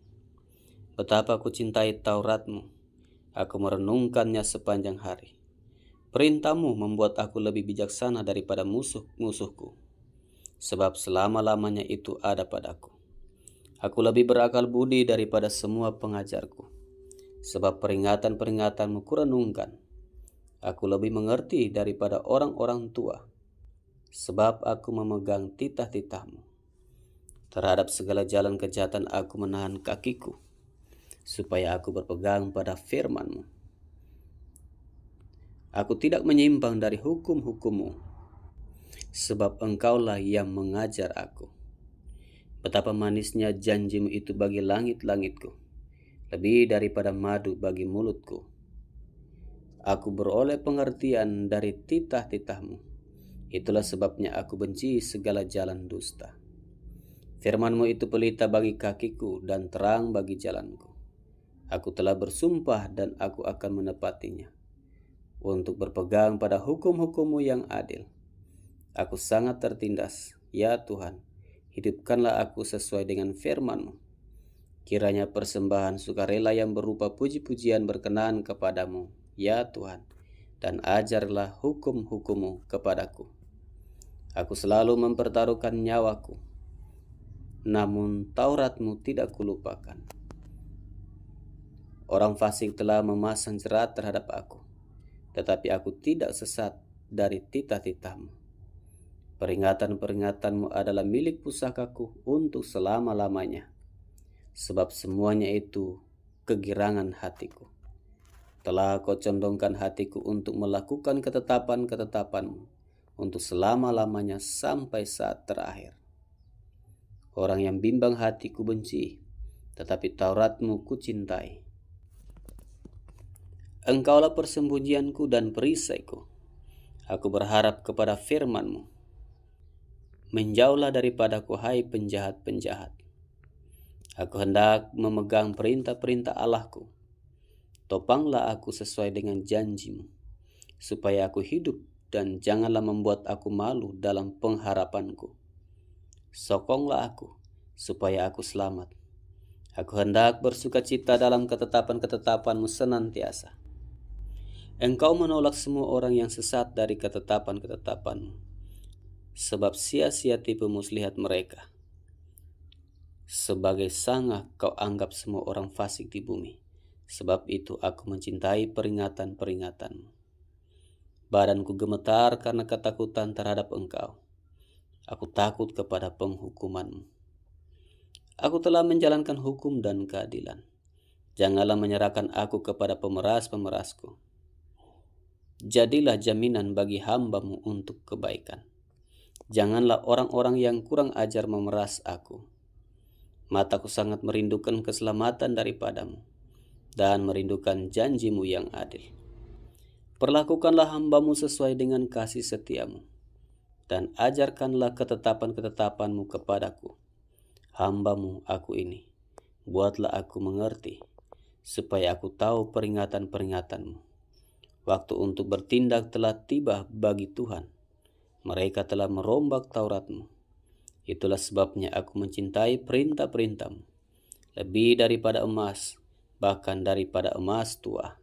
Betapa aku cintai Taurat-Mu, aku merenungkannya sepanjang hari. Perintah-Mu membuat aku lebih bijaksana daripada musuh-musuhku, sebab selama-lamanya itu ada padaku. Aku lebih berakal budi daripada semua pengajarku, sebab peringatan-peringatan-Mu kurenungkan. Aku lebih mengerti daripada orang-orang tua, sebab aku memegang titah-titah-Mu. Terhadap segala jalan kejahatan aku menahan kakiku, supaya aku berpegang pada firman-Mu. Aku tidak menyimpang dari hukum-hukum-Mu, sebab Engkaulah yang mengajar aku. Betapa manisnya janji-Mu itu bagi langit-langitku, lebih daripada madu bagi mulutku. Aku beroleh pengertian dari titah-titah-Mu. Itulah sebabnya aku benci segala jalan dusta. Firman-Mu itu pelita bagi kakiku dan terang bagi jalanku. Aku telah bersumpah dan aku akan menepatinya, untuk berpegang pada hukum-hukum-Mu yang adil. Aku sangat tertindas, ya Tuhan, hidupkanlah aku sesuai dengan firman-Mu. Kiranya persembahan sukarela yang berupa puji-pujian berkenan kepadamu, ya Tuhan, dan ajarlah hukum-hukum-Mu kepadaku. Aku selalu mempertaruhkan nyawaku, namun Taurat-Mu tidak kulupakan. Orang fasik telah memasang jerat terhadap aku, tetapi aku tidak sesat dari titah-titah-Mu. Peringatan-peringatan-Mu adalah milik pusakaku untuk selama-lamanya, sebab semuanya itu kegirangan hatiku. Telah Kau condongkan hatiku untuk melakukan ketetapan-ketetapan-Mu untuk selama-lamanya sampai saat terakhir. Orang yang bimbang hatiku benci, tetapi Taurat-Mu kucintai. Engkaulah persembunyianku dan perisaiku. Aku berharap kepada firman-Mu. Menjauhlah daripadaku, hai penjahat-penjahat. Aku hendak memegang perintah-perintah Allahku. Topanglah aku sesuai dengan janjimu, supaya aku hidup, dan janganlah membuat aku malu dalam pengharapanku. Sokonglah aku, supaya aku selamat. Aku hendak bersukacita dalam ketetapan-ketetapanmu senantiasa. Engkau menolak semua orang yang sesat dari ketetapan-ketetapanmu, sebab sia-sia tipu muslihat mereka. Sebagai sangah kau anggap semua orang fasik di bumi. Sebab itu aku mencintai peringatan-peringatanmu. Badanku gemetar karena ketakutan terhadap engkau. Aku takut kepada penghukumanmu. Aku telah menjalankan hukum dan keadilan. Janganlah menyerahkan aku kepada pemeras-pemerasku. Jadilah jaminan bagi hambamu untuk kebaikan. Janganlah orang-orang yang kurang ajar memeras aku. Mataku sangat merindukan keselamatan daripadamu, dan merindukan janjimu yang adil. Perlakukanlah hambamu sesuai dengan kasih setiamu, dan ajarkanlah ketetapan-ketetapanmu kepadaku. Hambamu aku ini, buatlah aku mengerti, supaya aku tahu peringatan-peringatanmu. Waktu untuk bertindak telah tiba bagi Tuhan. Mereka telah merombak Tauratmu. Itulah sebabnya aku mencintai perintah-perintahmu lebih daripada emas, bahkan daripada emas tua.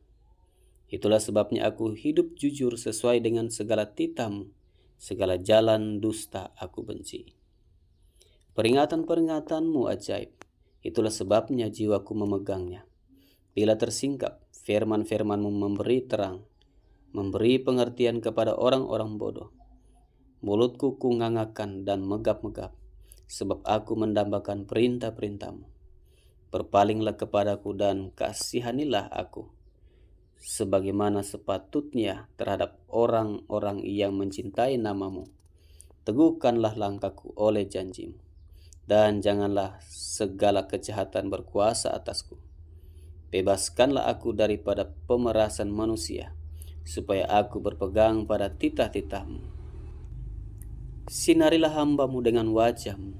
Itulah sebabnya aku hidup jujur sesuai dengan segala titahmu. Segala jalan dusta aku benci. Peringatan-peringatanmu ajaib. Itulah sebabnya jiwaku memegangnya. Bila tersingkap, firman-firmanmu memberi terang, memberi pengertian kepada orang-orang bodoh. Mulutku kungangakan dan megap-megap, sebab aku mendambakan perintah-perintahmu. Berpalinglah kepadaku dan kasihanilah aku, sebagaimana sepatutnya terhadap orang-orang yang mencintai namamu. Teguhkanlah langkahku oleh janjimu, dan janganlah segala kejahatan berkuasa atasku. Bebaskanlah aku daripada pemerasan manusia, supaya aku berpegang pada titah-titahmu. Sinarilah hambamu dengan wajahmu,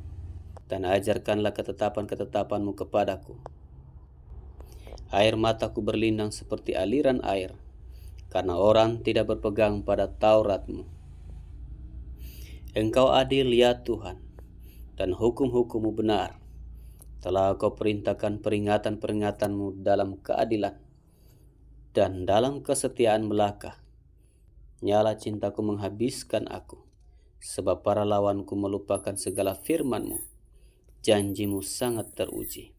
dan ajarkanlah ketetapan-ketetapanmu kepadaku. Air mataku berlinang seperti aliran air, karena orang tidak berpegang pada Tauratmu. Engkau adil ya Tuhan, dan hukum-hukummu benar. Telah kau perintahkan peringatan-peringatanmu dalam keadilan, dan dalam kesetiaan belaka. Nyala cintaku menghabiskan aku, sebab para lawanku melupakan segala firman-Mu. Janjimu sangat teruji,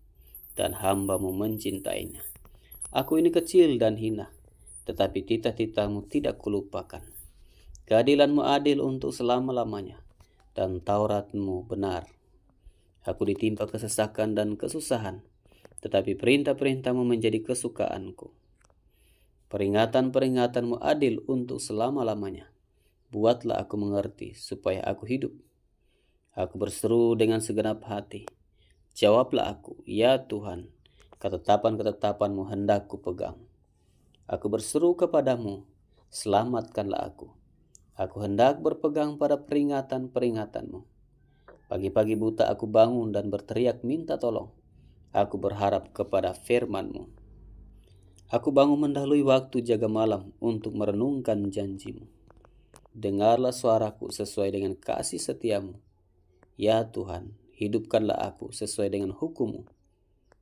dan hambamu mencintainya. Aku ini kecil dan hina, tetapi titah-titahmu tidak kulupakan. Keadilanmu adil untuk selama-lamanya, dan Tauratmu benar. Aku ditimpa kesesakan dan kesusahan, tetapi perintah-perintahmu menjadi kesukaanku. Peringatan-peringatanmu adil untuk selama-lamanya. Buatlah aku mengerti, supaya aku hidup. Aku berseru dengan segenap hati. Jawablah aku, ya Tuhan, ketetapan-ketetapanmu hendak ku pegang. Aku berseru kepadamu, selamatkanlah aku. Aku hendak berpegang pada peringatan-peringatanmu. Pagi-pagi buta aku bangun dan berteriak minta tolong. Aku berharap kepada firman-Mu. Aku bangun mendahului waktu jaga malam untuk merenungkan janjimu. Dengarlah suaraku sesuai dengan kasih setiamu. Ya Tuhan, hidupkanlah aku sesuai dengan hukum-Mu.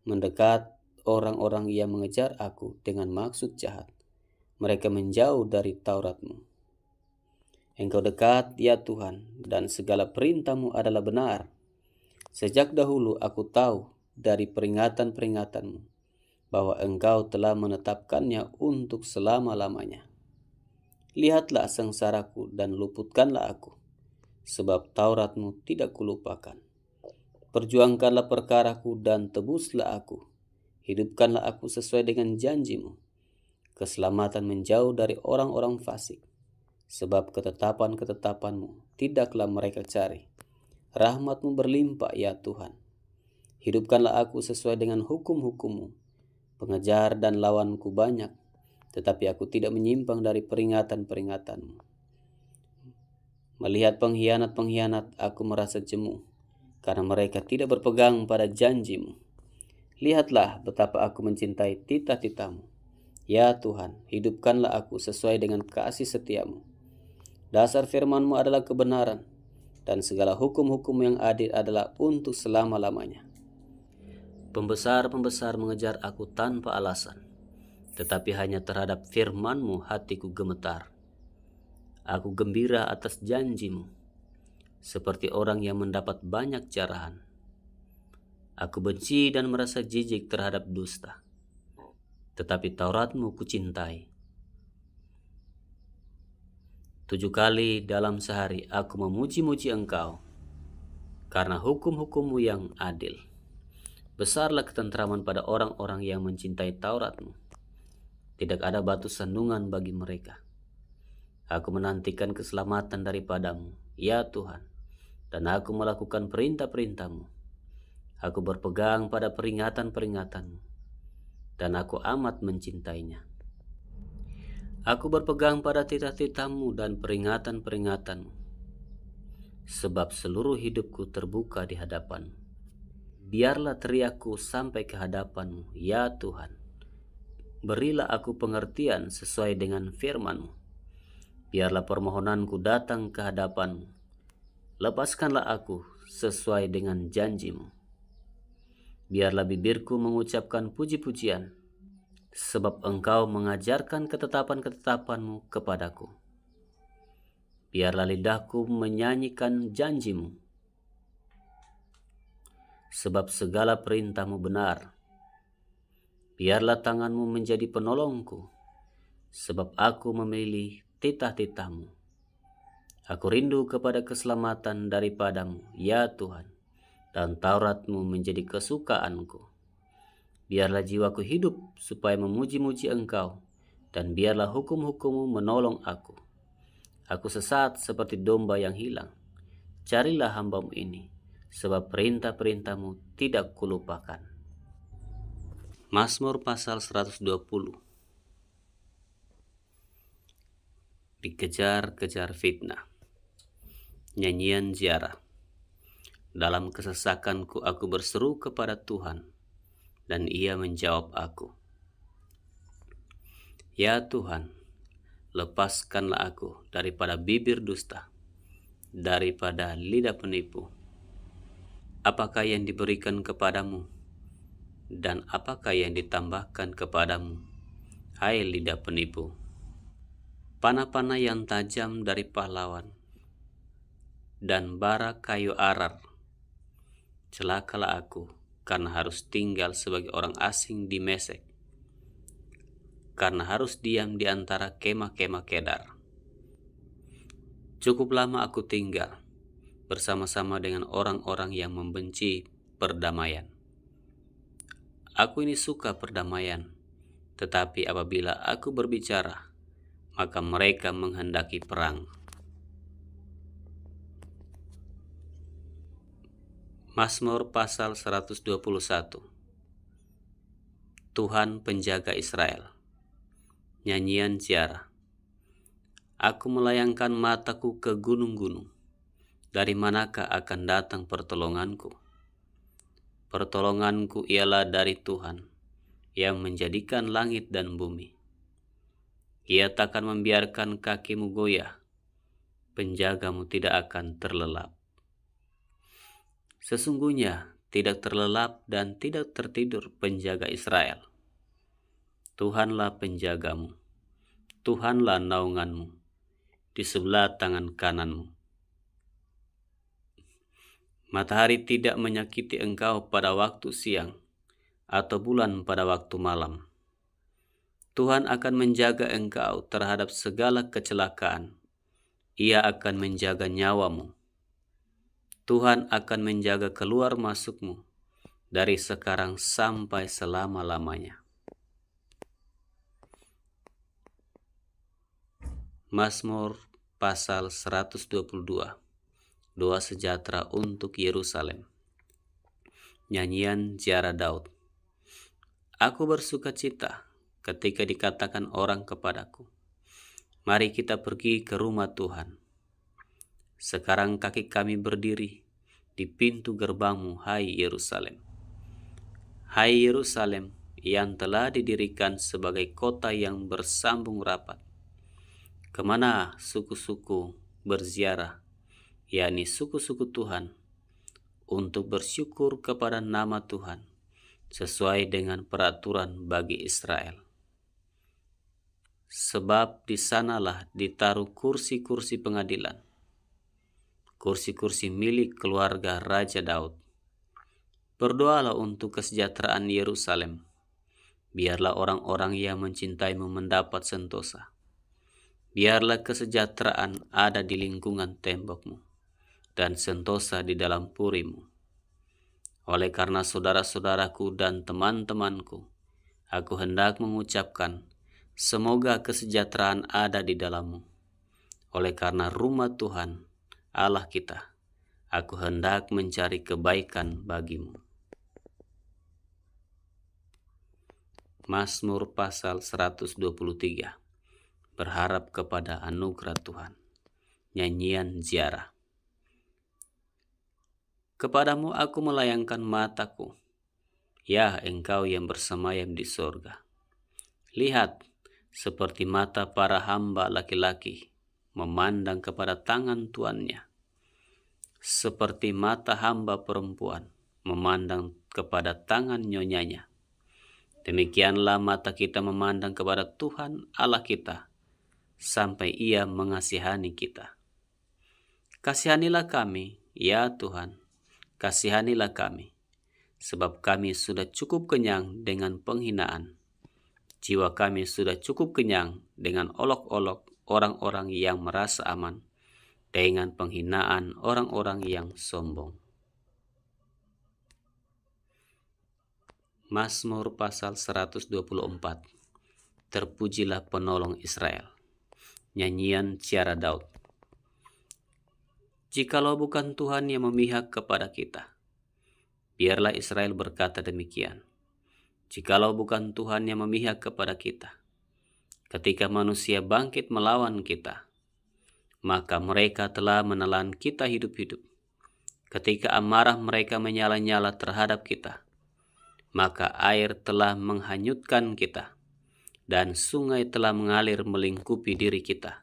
Mendekat orang-orang yang mengejar aku dengan maksud jahat. Mereka menjauh dari Taurat-Mu. Engkau dekat, ya Tuhan, dan segala perintah-Mu adalah benar. Sejak dahulu aku tahu dari peringatan-peringatan-Mu bahwa Engkau telah menetapkannya untuk selama-lamanya. Lihatlah sengsaraku dan luputkanlah aku, sebab Taurat-Mu tidak kulupakan. Perjuangkanlah perkaraku dan tebuslah aku. Hidupkanlah aku sesuai dengan janji-Mu. Keselamatan menjauh dari orang-orang fasik, sebab ketetapan-ketetapan-Mu tidaklah mereka cari. Rahmat-Mu berlimpah ya Tuhan. Hidupkanlah aku sesuai dengan hukum-hukum-Mu. Pengejar dan lawanku banyak, tetapi aku tidak menyimpang dari peringatan-peringatan-Mu. Melihat pengkhianat-pengkhianat, aku merasa jemu, karena mereka tidak berpegang pada janji-Mu. Lihatlah betapa aku mencintai titah-titah-Mu. Ya Tuhan, hidupkanlah aku sesuai dengan kasih setia-Mu. Dasar firman-Mu adalah kebenaran, dan segala hukum-hukum yang adil adalah untuk selama-lamanya. Pembesar-pembesar mengejar aku tanpa alasan, tetapi hanya terhadap firman-Mu hatiku gemetar. Aku gembira atas janji-Mu, seperti orang yang mendapat banyak jarahan. Aku benci dan merasa jijik terhadap dusta, tetapi Taurat-Mu kucintai. 7 kali dalam sehari aku memuji-muji Engkau, karena hukum-hukum-Mu yang adil. Besarlah ketentraman pada orang-orang yang mencintai Taurat-Mu. Tidak ada batu sandungan bagi mereka. Aku menantikan keselamatan daripada-Mu, ya Tuhan, dan aku melakukan perintah-perintah-Mu. Aku berpegang pada peringatan-peringatan-Mu, dan aku amat mencintainya. Aku berpegang pada titah-titah-Mu dan peringatan-peringatan-Mu, sebab seluruh hidupku terbuka di hadapan-Mu. Biarlah teriakku sampai ke hadapan-Mu, ya Tuhan. Berilah aku pengertian sesuai dengan firman-Mu. Biarlah permohonanku datang ke hadapan-Mu. Lepaskanlah aku sesuai dengan janji-Mu. Biarlah bibirku mengucapkan puji-pujian, sebab Engkau mengajarkan ketetapan-ketetapan-Mu kepadaku. Biarlah lidahku menyanyikan janji-Mu, sebab segala perintah-Mu benar. Biarlah tangan-Mu menjadi penolongku, sebab aku memilih titah-titah-Mu. Aku rindu kepada keselamatan daripada-Mu, ya Tuhan, dan Taurat-Mu menjadi kesukaanku. Biarlah jiwaku hidup supaya memuji-muji Engkau, dan biarlah hukum-hukum-Mu menolong aku. Aku sesat seperti domba yang hilang. Carilah hamba-Mu ini, sebab perintah-perintah-Mu tidak kulupakan. Mazmur pasal 120. Dikejar-kejar fitnah. Nyanyian ziarah. Dalam kesesakanku aku berseru kepada Tuhan, dan Ia menjawab aku. Ya Tuhan, lepaskanlah aku daripada bibir dusta, daripada lidah penipu. Apakah yang diberikan kepadamu, dan apakah yang ditambahkan kepadamu, hai lidah penipu? Panah-panah yang tajam dari pahlawan, dan bara kayu arar. Celakalah aku, karena harus tinggal sebagai orang asing di Mesek, karena harus diam di antara kemah-kemah Kedar. Cukup lama aku tinggal bersama-sama dengan orang-orang yang membenci perdamaian. Aku ini suka perdamaian, tetapi apabila aku berbicara, maka mereka menghendaki perang. Mazmur pasal 121. Tuhan penjaga Israel. Nyanyian ziarah. Aku melayangkan mataku ke gunung-gunung. Dari manakah akan datang pertolonganku? Pertolonganku ialah dari Tuhan, yang menjadikan langit dan bumi. Ia takkan membiarkan kakimu goyah, penjagamu tidak akan terlelap. Sesungguhnya tidak terlelap dan tidak tertidur penjaga Israel. Tuhanlah penjagamu, Tuhanlah naunganmu, di sebelah tangan kananmu. Matahari tidak menyakiti engkau pada waktu siang, atau bulan pada waktu malam. Tuhan akan menjaga engkau terhadap segala kecelakaan. Ia akan menjaga nyawamu. Tuhan akan menjaga keluar masukmu dari sekarang sampai selama-lamanya. Mazmur pasal 122. Doa sejahtera untuk Yerusalem. Nyanyian ziarah Daud. Aku bersukacita ketika dikatakan orang kepadaku, mari kita pergi ke rumah Tuhan. Sekarang kaki kami berdiri di pintu gerbangmu, hai Yerusalem. Hai Yerusalem yang telah didirikan sebagai kota yang bersambung rapat, kemana suku-suku berziarah, yakni suku-suku Tuhan, untuk bersyukur kepada nama Tuhan, sesuai dengan peraturan bagi Israel. Sebab di sanalah ditaruh kursi-kursi pengadilan, kursi-kursi milik keluarga Raja Daud. Berdoalah untuk kesejahteraan Yerusalem. Biarlah orang-orang yang mencintaimu mendapat sentosa. Biarlah kesejahteraan ada di lingkungan tembokmu, dan sentosa di dalam purimu. Oleh karena saudara-saudaraku dan teman-temanku, aku hendak mengucapkan, semoga kesejahteraan ada di dalammu. Oleh karena rumah Tuhan, Allah kita, aku hendak mencari kebaikan bagimu. Mazmur pasal 123. Berharap kepada anugerah Tuhan. Nyanyian ziarah. Kepadamu aku melayangkan mataku, ya Engkau yang bersemayam di sorga. Lihat, seperti mata para hamba laki-laki memandang kepada tangan tuannya, seperti mata hamba perempuan memandang kepada tangan nyonyanya. Demikianlah mata kita memandang kepada Tuhan Allah kita, sampai Ia mengasihani kita. Kasihanilah kami, ya Tuhan, kasihanilah kami, sebab kami sudah cukup kenyang dengan penghinaan. Jiwa kami sudah cukup kenyang dengan olok-olok orang-orang yang merasa aman, dengan penghinaan orang-orang yang sombong. Mazmur pasal 124. Terpujilah penolong Israel. Nyanyian Ciara Daud. Jikalau bukan Tuhan yang memihak kepada kita, biarlah Israel berkata demikian. Jikalau bukan Tuhan yang memihak kepada kita, ketika manusia bangkit melawan kita, maka mereka telah menelan kita hidup-hidup. Ketika amarah mereka menyala-nyala terhadap kita, maka air telah menghanyutkan kita, dan sungai telah mengalir melingkupi diri kita.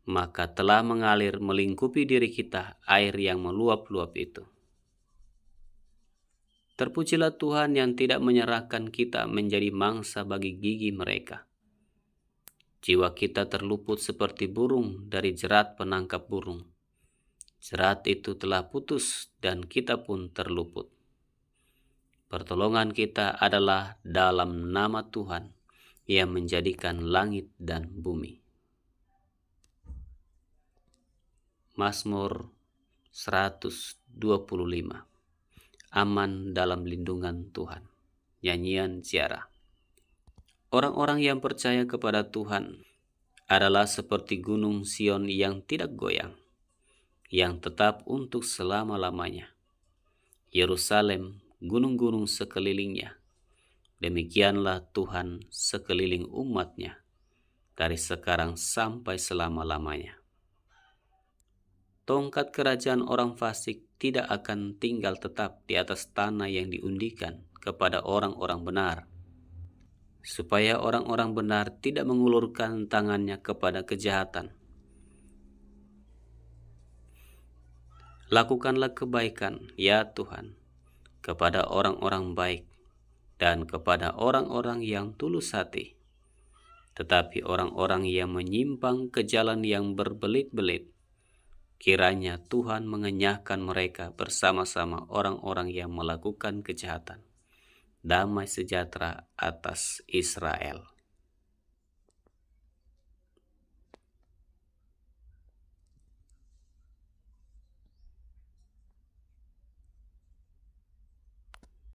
Maka telah mengalir melingkupi diri kita air yang meluap-luap itu. Terpujilah Tuhan yang tidak menyerahkan kita menjadi mangsa bagi gigi mereka. Jiwa kita terluput seperti burung dari jerat penangkap burung. Jerat itu telah putus dan kita pun terluput. Pertolongan kita adalah dalam nama Tuhan yang menjadikan langit dan bumi. Mazmur 125. Aman dalam lindungan Tuhan. Nyanyian ziarah. Orang-orang yang percaya kepada Tuhan adalah seperti gunung Sion yang tidak goyang, yang tetap untuk selama-lamanya. Yerusalem, gunung-gunung sekelilingnya, demikianlah Tuhan sekeliling umatnya, dari sekarang sampai selama-lamanya. Tongkat kerajaan orang fasik tidak akan tinggal tetap di atas tanah yang diundikan kepada orang-orang benar, supaya orang-orang benar tidak mengulurkan tangannya kepada kejahatan. Lakukanlah kebaikan, ya Tuhan, kepada orang-orang baik dan kepada orang-orang yang tulus hati. Tetapi orang-orang yang menyimpang ke jalan yang berbelit-belit, kiranya Tuhan mengenyahkan mereka bersama-sama orang-orang yang melakukan kejahatan. Damai sejahtera atas Israel.